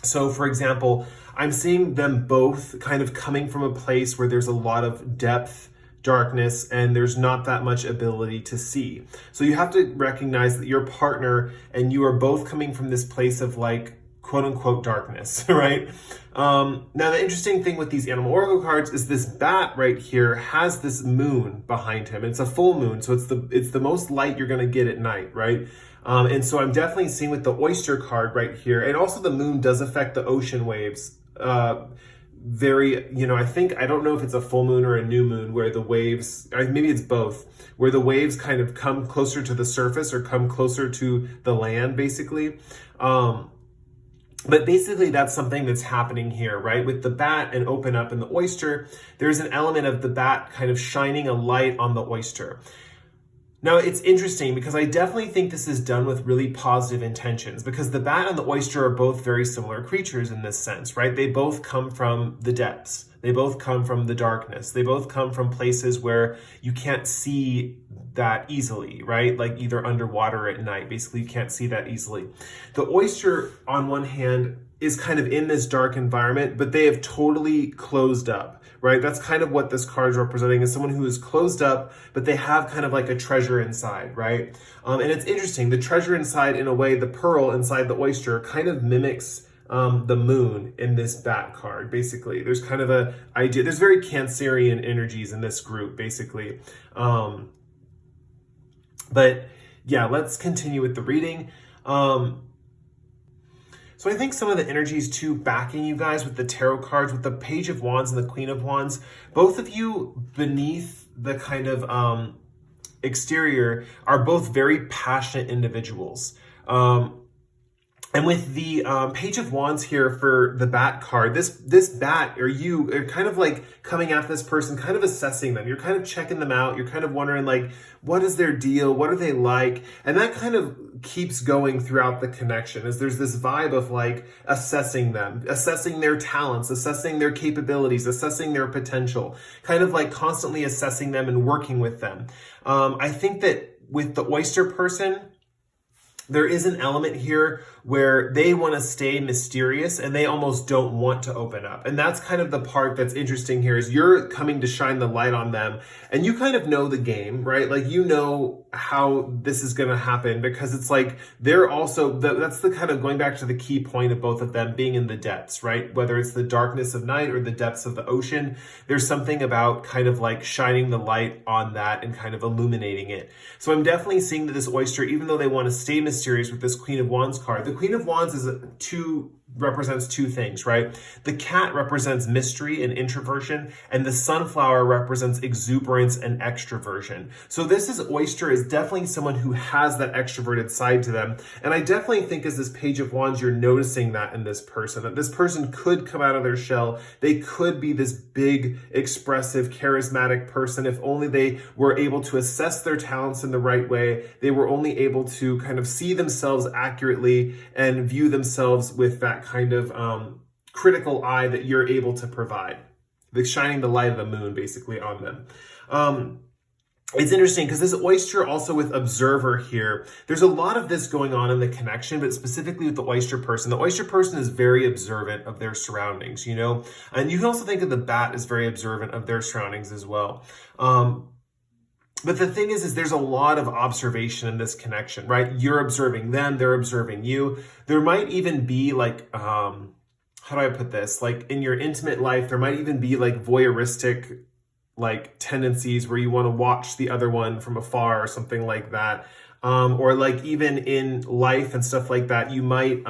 So for example, I'm seeing them both kind of coming from a place where there's a lot of depth, darkness, and there's not that much ability to see. So you have to recognize that your partner and you are both coming from this place of like, quote unquote, darkness, right? Now the interesting thing with these animal oracle cards is this bat right here has this moon behind him. It's a full moon, so it's the most light you're gonna get at night, right? And so I'm definitely seeing with the oyster card right here, and also the moon does affect the ocean waves I don't know if it's a full moon or a new moon where the waves, maybe it's both, where the waves kind of come closer to the surface or come closer to the land, basically. But basically that's something that's happening here, right? With the bat and open up and the oyster, there's an element of the bat kind of shining a light on the oyster. Now, it's interesting because I definitely think this is done with really positive intentions, because the bat and the oyster are both very similar creatures in this sense, right? They both come from the depths. They both come from the darkness. They both come from places where you can't see that easily, right? Like either underwater at night. Basically, you can't see that easily. The oyster, on one hand, is kind of in this dark environment, but they have totally closed up, right? That's kind of what this card is representing, is someone who is closed up, but they have kind of like a treasure inside, right? And it's interesting. The treasure inside, in a way, the pearl inside the oyster kind of mimics the moon in this bat card, basically. There's kind of a idea. There's very Cancerian energies in this group, basically. But yeah, let's continue with the reading. So I think some of the energies too backing you guys with the tarot cards, with the Page of Wands and the Queen of Wands, both of you beneath the kind of exterior are both very passionate individuals. And with the Page of Wands here for the bat card, this bat, or you, are kind of like coming at this person, kind of assessing them. You're kind of checking them out. You're kind of wondering, like, what is their deal? What are they like? And that kind of keeps going throughout the connection, as there's this vibe of like assessing them, assessing their talents, assessing their capabilities, assessing their potential, kind of like constantly assessing them and working with them. I think that with the oyster person, there is an element here where they want to stay mysterious and they almost don't want to open up. And that's kind of the part that's interesting here, is you're coming to shine the light on them, and you kind of know the game, right? Like, you know how this is going to happen, because it's like they're also, that's the kind of going back to the key point of both of them being in the depths, right? Whether it's the darkness of night or the depths of the ocean, there's something about kind of like shining the light on that and kind of illuminating it. So I'm definitely seeing that this oyster, even though they want to stay mysterious with this Queen of Wands card, the Queen of Wands represents two things, right? The cat represents mystery and introversion, and the sunflower represents exuberance and extroversion. So this oyster is definitely someone who has that extroverted side to them. And I definitely think, as this Page of Wands, you're noticing that in this person, that this person could come out of their shell. They could be this big, expressive, charismatic person if only they were able to assess their talents in the right way. They were only able to kind of see themselves accurately and view themselves with that kind of critical eye that you're able to provide. Like shining the light of the moon, basically, on them. It's interesting because this oyster also with observer here, there's a lot of this going on in the connection, but specifically with the oyster person. The oyster person is very observant of their surroundings, you know? And you can also think of the bat as very observant of their surroundings as well. But the thing is there's a lot of observation in this connection, right? You're observing them, they're observing you. There might even be like, how do I put this? Like in your intimate life, there might even be like voyeuristic like tendencies where you want to watch the other one from afar or something like that. Or like even in life and stuff like that, you might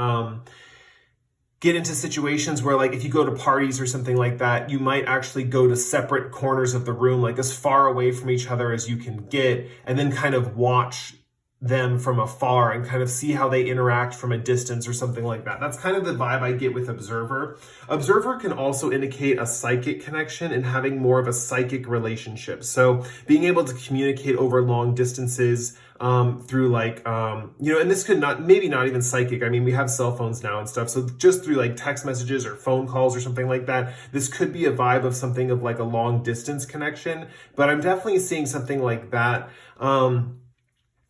get into situations where, like, if you go to parties or something like that, you might actually go to separate corners of the room, like as far away from each other as you can get, and then kind of watch them from afar and kind of see how they interact from a distance or something like that. That's kind of the vibe I get with observer. Observer can also indicate a psychic connection and having more of a psychic relationship. So being able to communicate over long distances through like, you know, and this could maybe not even psychic. I mean, we have cell phones now and stuff. So just through like text messages or phone calls or something like that, this could be a vibe of something of like a long distance connection, but I'm definitely seeing something like that.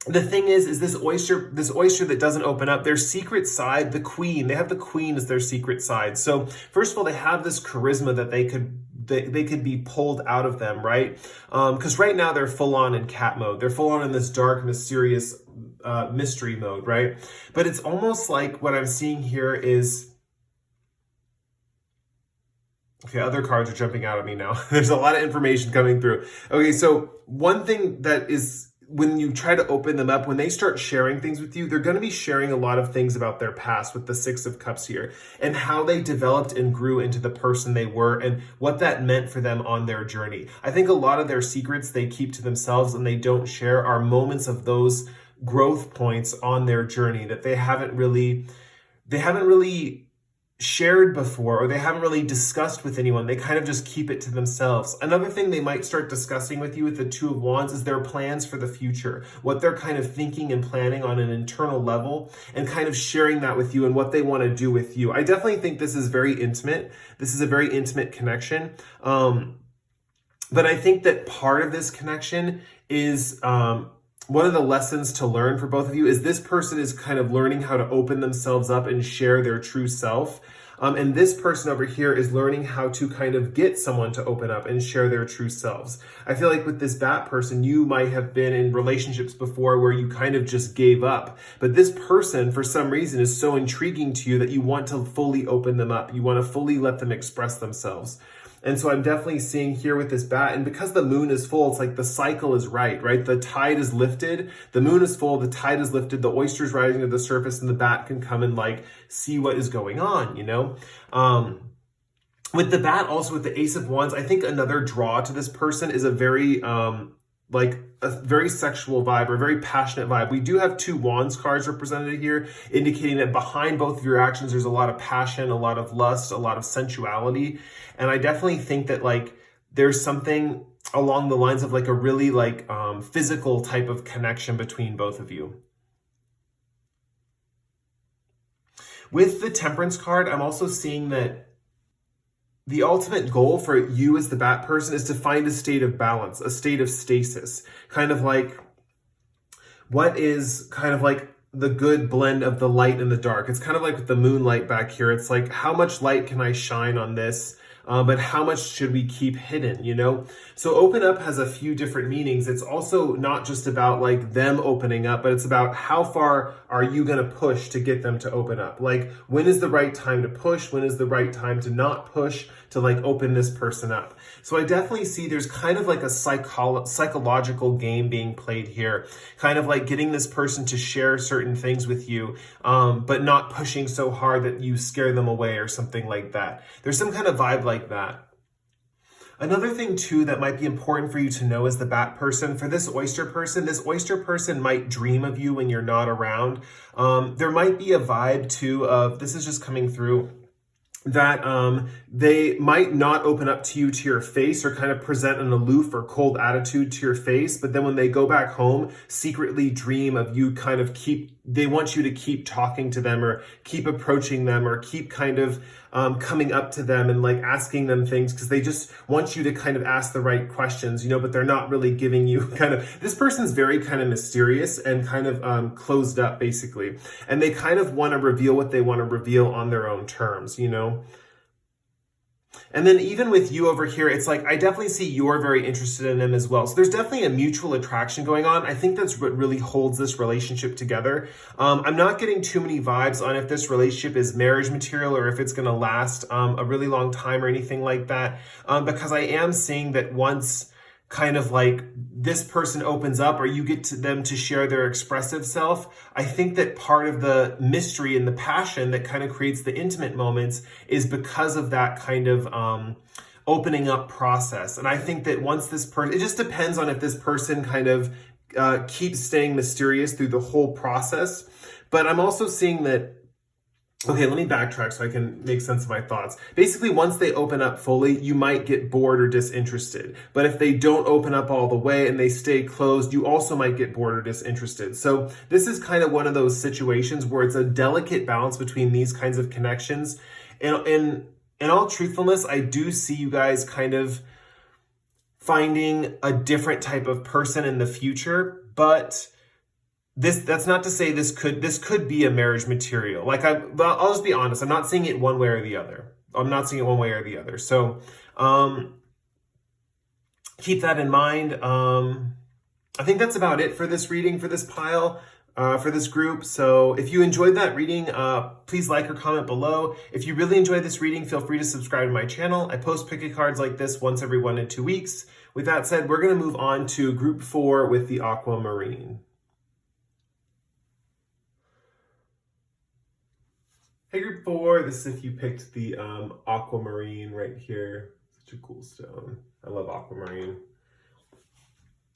The thing is this oyster that doesn't open up, their secret side, the queen, they have the queen as their secret side. So first of all, they have this charisma that they could be pulled out of them, right? Because right now they're full on in cat mode. They're full on in this dark, mysterious mystery mode, right? But it's almost like what I'm seeing here is, okay, other cards are jumping out at me now. There's a lot of information coming through. Okay, so one thing that is, when you try to open them up, when they start sharing things with you, they're going to be sharing a lot of things about their past with the Six of Cups here and how they developed and grew into the person they were and what that meant for them on their journey. I think a lot of their secrets they keep to themselves and they don't share are moments of those growth points on their journey that they haven't really shared before, or they haven't really discussed with anyone. They kind of just keep it to themselves. Another thing they might start discussing with you with the Two of Wands is their plans for the future, what they're kind of thinking and planning on an internal level, and kind of sharing that with you and what they want to do with you. I definitely think this is very intimate. This is a very intimate connection. But I think that part of this connection is one of the lessons to learn for both of you is this person is kind of learning how to open themselves up and share their true self. And this person over here is learning how to kind of get someone to open up and share their true selves. I feel like with this bat person, you might have been in relationships before where you kind of just gave up. But this person, for some reason, is so intriguing to you that you want to fully open them up. You want to fully let them express themselves. And so I'm definitely seeing here with this bat, and because the moon is full, it's like the cycle is right? The tide is lifted, the moon is full, the tide is lifted, the oyster's rising to the surface, and the bat can come and like see what is going on, you know? With the bat, also with the Ace of Wands, I think another draw to this person is a very, like a very sexual vibe or a very passionate vibe. We do have two Wands cards represented here, indicating that behind both of your actions, there's a lot of passion, a lot of lust, a lot of sensuality. And I definitely think that like there's something along the lines of like a really like physical type of connection between both of you. With the Temperance card, I'm also seeing that the ultimate goal for you as the bat person is to find a state of balance, a state of stasis, kind of like what is kind of like the good blend of the light and the dark. It's kind of like with the moonlight back here. It's like, how much light can I shine on this? But how much should we keep hidden, you know? So open up has a few different meanings. It's also not just about like them opening up, but it's about how far are you going to push to get them to open up? Like, when is the right time to push? When is the right time to not push to like open this person up? So I definitely see there's kind of like a psychological game being played here, kind of like getting this person to share certain things with you, but not pushing so hard that you scare them away or something like that. There's some kind of vibe like that. Another thing too that might be important for you to know as the bat person, for this oyster person might dream of you when you're not around. There might be a vibe too of, this is just coming through, that they might not open up to you to your face or kind of present an aloof or cold attitude to your face, but then when they go back home, secretly dream of you, kind of they want you to keep talking to them or keep approaching them or keep kind of coming up to them and like asking them things, because they just want you to kind of ask the right questions, you know, but they're not really giving you kind of, this person's very kind of mysterious and kind of closed up basically. And they kind of want to reveal what they want to reveal on their own terms, you know? And then even with you over here, it's like, I definitely see you're very interested in them as well. So there's definitely a mutual attraction going on. I think that's what really holds this relationship together. I'm not getting too many vibes on if this relationship is marriage material or if it's going to last a really long time or anything like that. Because I am seeing that once kind of like this person opens up or you get to them to share their expressive self, I think that part of the mystery and the passion that kind of creates the intimate moments is because of that kind of opening up process. And I think that once this person, it just depends on if this person kind of keeps staying mysterious through the whole process. But I'm also seeing that, okay, let me backtrack so I can make sense of my thoughts. Basically, once they open up fully, you might get bored or disinterested. But if they don't open up all the way and they stay closed, you also might get bored or disinterested. So this is kind of one of those situations where it's a delicate balance between these kinds of connections. And in all truthfulness, I do see you guys kind of finding a different type of person in the future, but that's not to say this could be a marriage material. Like I'll just be honest. I'm not seeing it one way or the other. So keep that in mind. I think that's about it for this reading, for this pile, for this group. So if you enjoyed that reading, please like or comment below. If you really enjoyed this reading, feel free to subscribe to my channel. I post pick a cards like this once every 1 to 2 weeks. With that said, we're going to move on to group 4 with the Aquamarine. Hey, group 4, this is if you picked the Aquamarine right here. Such a cool stone. I love Aquamarine.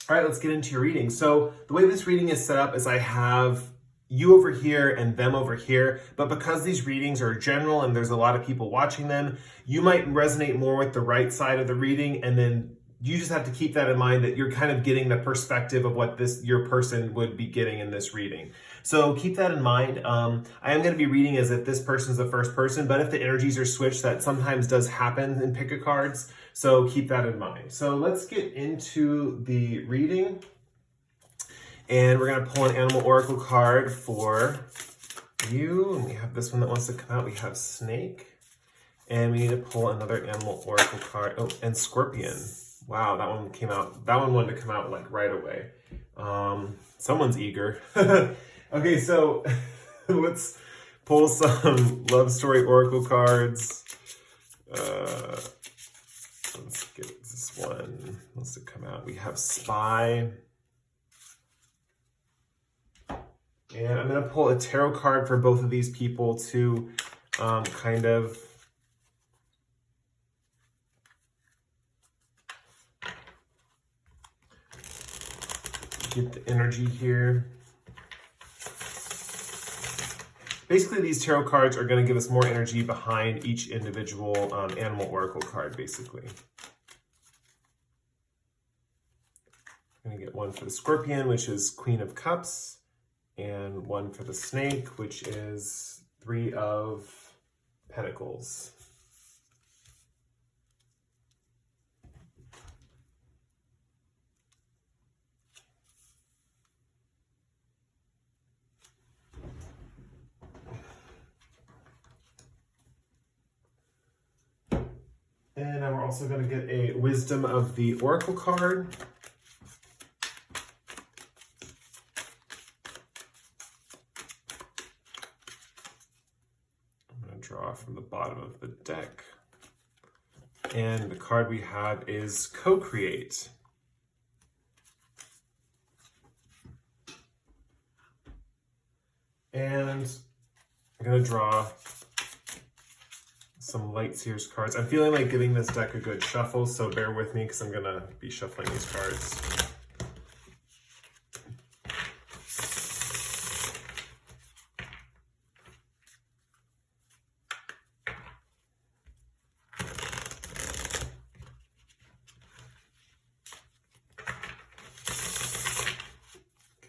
All right, let's get into your reading. So the way this reading is set up is I have you over here and them over here, but because these readings are general and there's a lot of people watching them, you might resonate more with the right side of the reading, and then you just have to keep that in mind that you're kind of getting the perspective of what your person would be getting in this reading. So keep that in mind. I am going to be reading as if this person's the first person, but if the energies are switched, that sometimes does happen in pick a cards. So keep that in mind. So let's get into the reading. And we're going to pull an animal oracle card for you. And we have this one that wants to come out. We have snake. And we need to pull another animal oracle card. Oh, and scorpion. Wow, that one came out. That one wanted to come out like right away. Someone's eager. Okay, so let's pull some love story oracle cards. Let's get this one. Wants to come out. We have spy. And I'm going to pull a tarot card for both of these people to kind of get the energy here. Basically, these tarot cards are going to give us more energy behind each individual animal oracle card, basically. I'm going to get one for the scorpion, which is Queen of Cups, and one for the snake, which is Three of Pentacles. And now we're also going to get a Wisdom of the Oracle card. I'm going to draw from the bottom of the deck. And the card we have is Co-Create. And I'm going to draw some Light Seers cards. I'm feeling like giving this deck a good shuffle, so bear with me because I'm going to be shuffling these cards.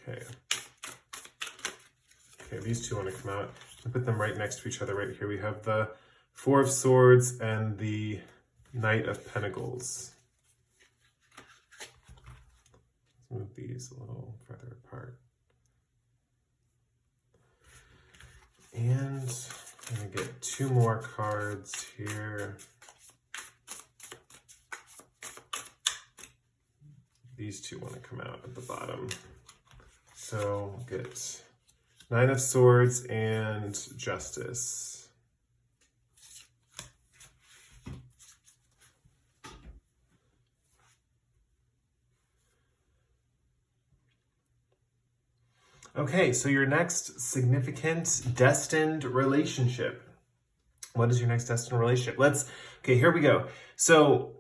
Okay, these two want to come out. I put them right next to each other right here. We have the Four of Swords and the Knight of Pentacles. Let's move these a little further apart. And I'm going to get two more cards here. These two want to come out at the bottom. So we'll get Nine of Swords and Justice. Okay, so your next significant destined relationship. What is your next destined relationship? Okay, here we go. So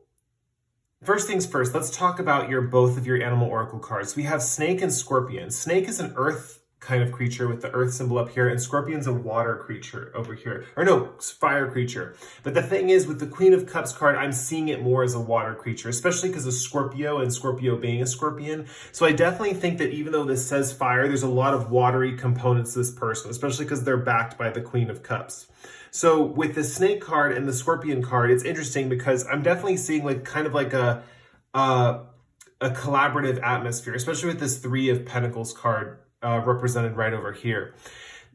first things first, let's talk about both of your animal oracle cards. We have Snake and Scorpion. Snake is an earth kind of creature with the earth symbol up here, and Scorpion's a water creature over here. Or no, fire creature. But the thing is, with the Queen of Cups card, I'm seeing it more as a water creature, especially because of Scorpio and Scorpio being a scorpion. So I definitely think that even though this says fire, there's a lot of watery components to this person, especially because they're backed by the Queen of Cups. So with the Snake card and the Scorpion card, it's interesting because I'm definitely seeing like kind of like a collaborative atmosphere, especially with this Three of Pentacles card represented right over here.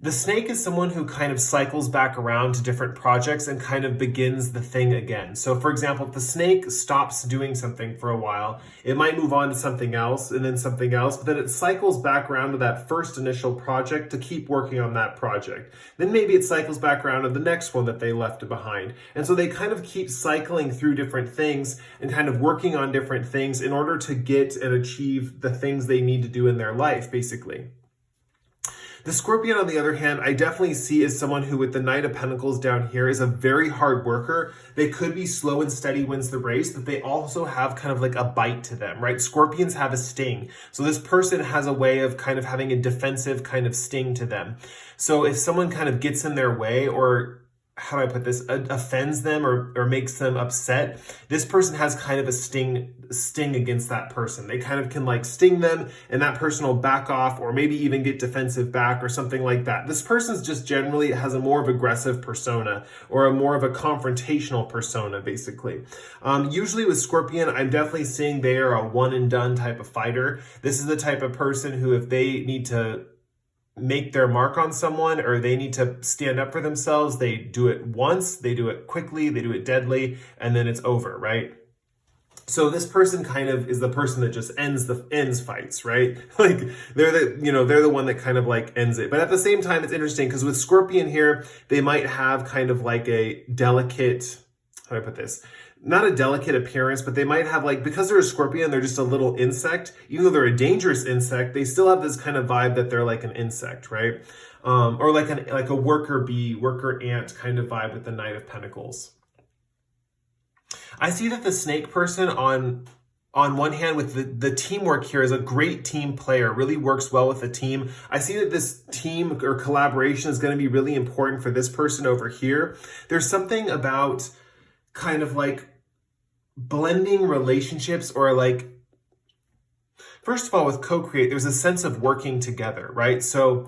The Snake is someone who kind of cycles back around to different projects and kind of begins the thing again. So for example, if the Snake stops doing something for a while, it might move on to something else and then something else, but then it cycles back around to that first initial project to keep working on that project. Then maybe it cycles back around to the next one that they left behind. And so they kind of keep cycling through different things and kind of working on different things in order to get and achieve the things they need to do in their life, basically. The Scorpion, on the other hand, I definitely see as someone who, with the Knight of Pentacles down here, is a very hard worker. They could be slow and steady wins the race, but they also have kind of like a bite to them, right? Scorpions have a sting. So this person has a way of kind of having a defensive kind of sting to them. So if someone kind of gets in their way, or how do I put this, offends them or makes them upset, this person has kind of a sting against that person. They kind of can like sting them, and that person will back off, or maybe even get defensive back or something like that. This person's just generally has a more of aggressive persona, or a more of a confrontational persona, basically. Usually with Scorpion, I'm definitely seeing they are a one and done type of fighter. This is the type of person who, if they need to make their mark on someone, or they need to stand up for themselves, they do it once, they do it quickly, they do it deadly, and then it's over, right? So this person kind of is the person that just ends fights, right? Like they're the one that kind of like ends it. But at the same time, it's interesting because with Scorpion here, they might have kind of like a delicate, how do I put this? Not a delicate appearance, but they might have like, because they're a Scorpion, they're just a little insect. Even though they're a dangerous insect, they still have this kind of vibe that they're like an insect, right? Or like a worker bee, worker ant kind of vibe with the Knight of Pentacles. I see that the snake person on one hand with the teamwork here is a great team player, really works well with the team. I see that this team or collaboration is going to be really important for this person over here. There's something about kind of like blending relationships, or like, first of all, with co-create, there's a sense of working together, right? So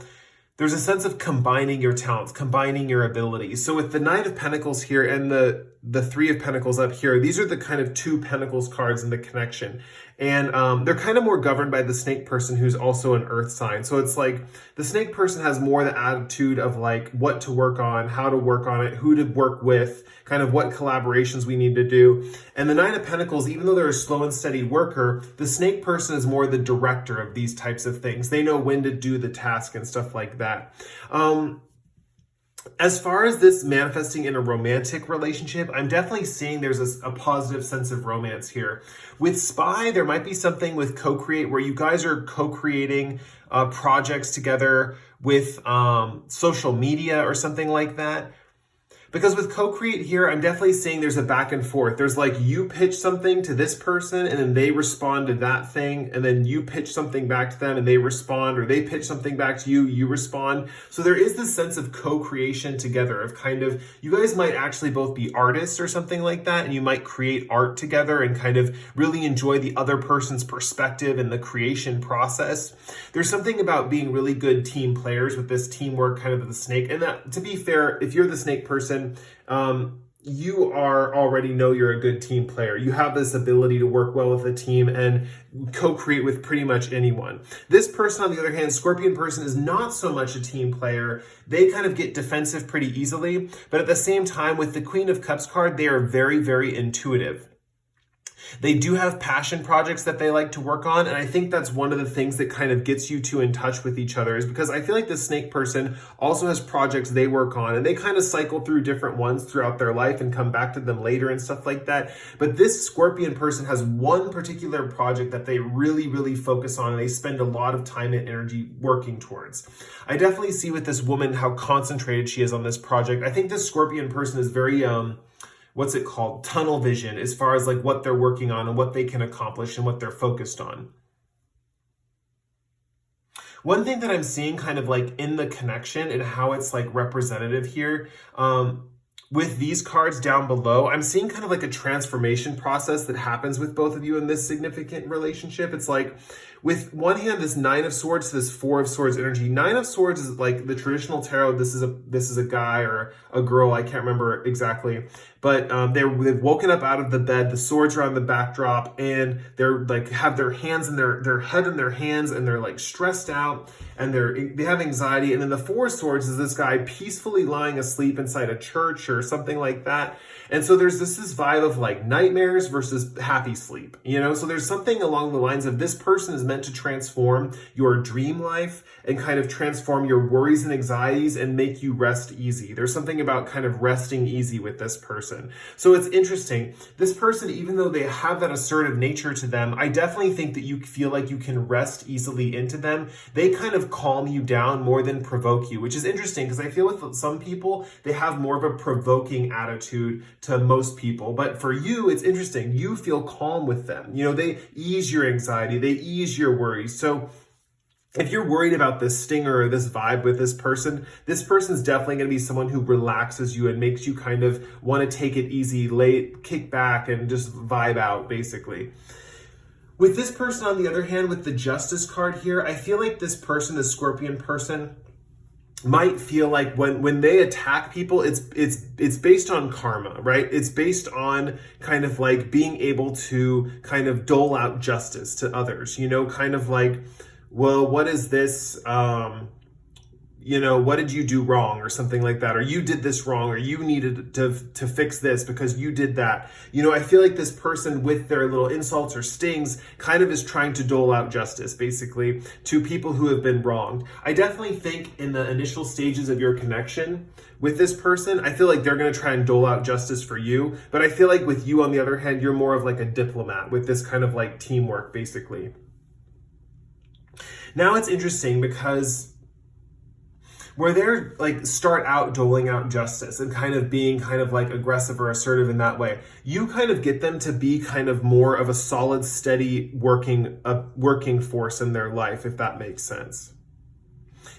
there's a sense of combining your talents, combining your abilities. So with the Knight of Pentacles here and the Three of Pentacles up here, these are the kind of two Pentacles cards in the connection. And they're kind of more governed by the snake person, who's also an earth sign. So it's like the snake person has more the attitude of like what to work on, how to work on it, who to work with, kind of what collaborations we need to do. And the Nine of Pentacles, even though they're a slow and steady worker, the snake person is more the director of these types of things. They know when to do the task and stuff like that. As far as this manifesting in a romantic relationship, I'm definitely seeing there's a positive sense of romance here. With Spy, there might be something with co-create where you guys are co-creating projects together with social media or something like that. Because with co-create here, I'm definitely seeing there's a back and forth. There's like you pitch something to this person and then they respond to that thing, and then you pitch something back to them and they respond, or they pitch something back to you, you respond. So there is this sense of co-creation together, of kind of, you guys might actually both be artists or something like that, and you might create art together and kind of really enjoy the other person's perspective in the creation process. There's something about being really good team players with this teamwork kind of the snake. And that, to be fair, if you're the snake person, you already know you're a good team player. You have this ability to work well with a team and co-create with pretty much anyone. This person, on the other hand, Scorpion person, is not so much a team player. They kind of get defensive pretty easily, but at the same time, with the Queen of Cups card, they are very, very intuitive. They do have passion projects that they like to work on, and I think that's one of the things that kind of gets you two in touch with each other, is because I feel like the snake person also has projects they work on, and they kind of cycle through different ones throughout their life and come back to them later and stuff like that. But this Scorpion person has one particular project that they really, really focus on, and they spend a lot of time and energy working towards. I definitely see with this woman how concentrated she is on this project. I think this Scorpion person is very what's it called? Tunnel vision, as far as like what they're working on and what they can accomplish and what they're focused on. One thing that I'm seeing kind of like in the connection and how it's like representative here, with these cards down below, I'm seeing kind of like a transformation process that happens with both of you in this significant relationship. It's like, with one hand, this Nine of Swords, this Four of Swords energy. Nine of Swords is like the traditional tarot. This is a guy or a girl. I can't remember exactly, but they've woken up out of the bed. The swords are on the backdrop, and they're like have their hands in their head in their hands, and they're like stressed out, and they have anxiety. And then the Four of Swords is this guy peacefully lying asleep inside a church or something like that. And so there's this vibe of like nightmares versus happy sleep, you know? So there's something along the lines of this person is meant meant to transform your dream life and kind of transform your worries and anxieties and make you rest easy. There's something about kind of resting easy with this person. So it's interesting. This person, even though they have that assertive nature to them, I definitely think that you feel like you can rest easily into them. They kind of calm you down more than provoke you, which is interesting because I feel with some people, they have more of a provoking attitude to most people. But for you, it's interesting. You feel calm with them. You know, they ease your anxiety, they ease your worries. So if you're worried about this stinger or this vibe with this person's definitely going to be someone who relaxes you and makes you kind of want to take it easy, kick back and just vibe out, basically. With this person, on the other hand, with the Justice card here, I feel like this person, the Scorpion person, might feel like when they attack people, it's based on karma, right? It's based on kind of like being able to kind of dole out justice to others, you know, kind of like, well, what is this, you know, what did you do wrong or something like that? Or you did this wrong, or you needed to fix this because you did that. You know, I feel like this person with their little insults or stings kind of is trying to dole out justice, basically, to people who have been wronged. I definitely think in the initial stages of your connection with this person, I feel like they're going to try and dole out justice for you. But I feel like with you, on the other hand, you're more of like a diplomat with this kind of like teamwork, basically. Now it's interesting because where they're like start out doling out justice and kind of being kind of like aggressive or assertive in that way, you kind of get them to be kind of more of a solid, steady working force in their life, if that makes sense.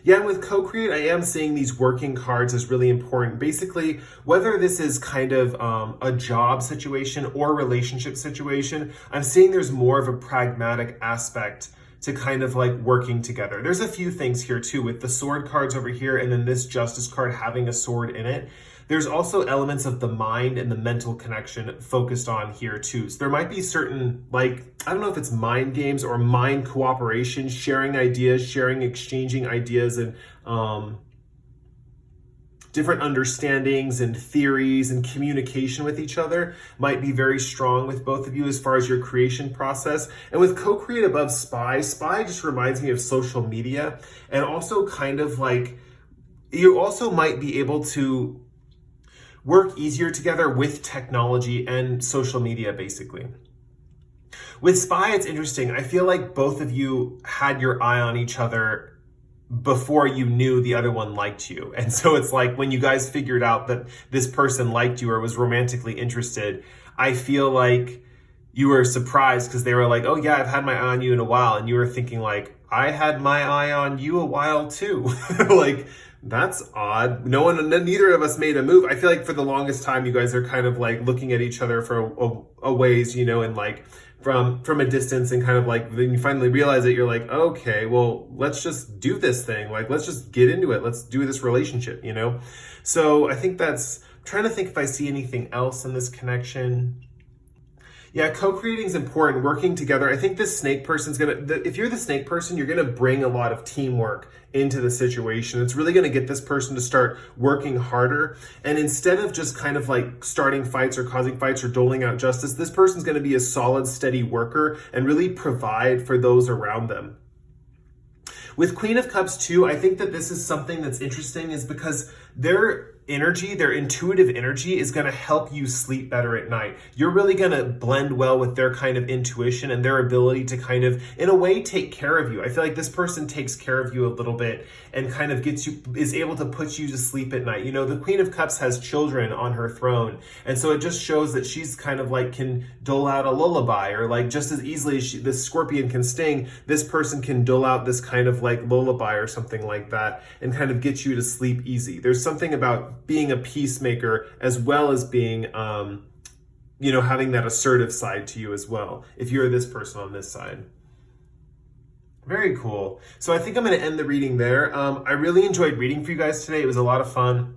Yeah, and with co-create, I am seeing these working cards as really important. Basically, whether this is kind of a job situation or relationship situation, I'm seeing there's more of a pragmatic aspect to kind of like working together. There's a few things here too, with the sword cards over here and then this Justice card having a sword in it. There's also elements of the mind and the mental connection focused on here too. So there might be certain, like, I don't know if it's mind games or mind cooperation, sharing ideas, exchanging ideas, and different understandings and theories and communication with each other might be very strong with both of you as far as your creation process. And with co-create above spy just reminds me of social media, and also kind of like you also might be able to work easier together with technology and social media, basically. With spy, it's interesting. I feel like both of you had your eye on each other before you knew the other one liked you. And so it's like when you guys figured out that this person liked you or was romantically interested, I feel like you were surprised because they were like, oh yeah, I've had my eye on you in a while. And you were thinking like, I had my eye on you a while too. Like, that's odd. Neither of us made a move. I feel like for the longest time, you guys are kind of like looking at each other for a ways, you know, and like from a distance, and kind of like, then you finally realize that you're like, okay, well, let's just do this thing. Like, let's just get into it. Let's do this relationship, you know? So I think I'm trying to think if I see anything else in this connection. Yeah, co-creating is important, working together. I think this snake person's if you're the snake person, you're gonna bring a lot of teamwork into the situation. It's really gonna get this person to start working harder. And instead of just kind of like starting fights or causing fights or doling out justice, this person's gonna be a solid, steady worker and really provide for those around them. With Queen of Cups too, I think that this is something that's interesting, is because their energy, their intuitive energy, is going to help you sleep better at night. You're really going to blend well with their kind of intuition and their ability to kind of, in a way, take care of you. I feel like this person takes care of you a little bit and kind of is able to put you to sleep at night. You know, the Queen of Cups has children on her throne. And so it just shows that she's kind of like can dole out a lullaby, or like just as easily as this scorpion can sting, this person can dole out this kind of like lullaby or something like that and kind of get you to sleep easy. There's something about being a peacemaker as well as being, you know, having that assertive side to you as well, if you're this person on this side. Very cool. So I think I'm going to end the reading there. I really enjoyed reading for you guys today. It was a lot of fun.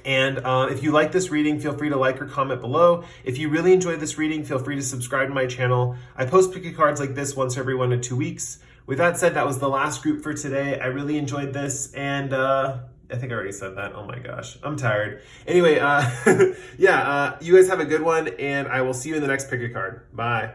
And if you like this reading, feel free to like or comment below. If you really enjoyed this reading, feel free to subscribe to my channel. I post picky cards like this once every 1 to 2 weeks. With that said, that was the last group for today. I really enjoyed this, and I think I already said that. Oh my gosh, I'm tired. Anyway, yeah, you guys have a good one, and I will see you in the next pick a card. Bye.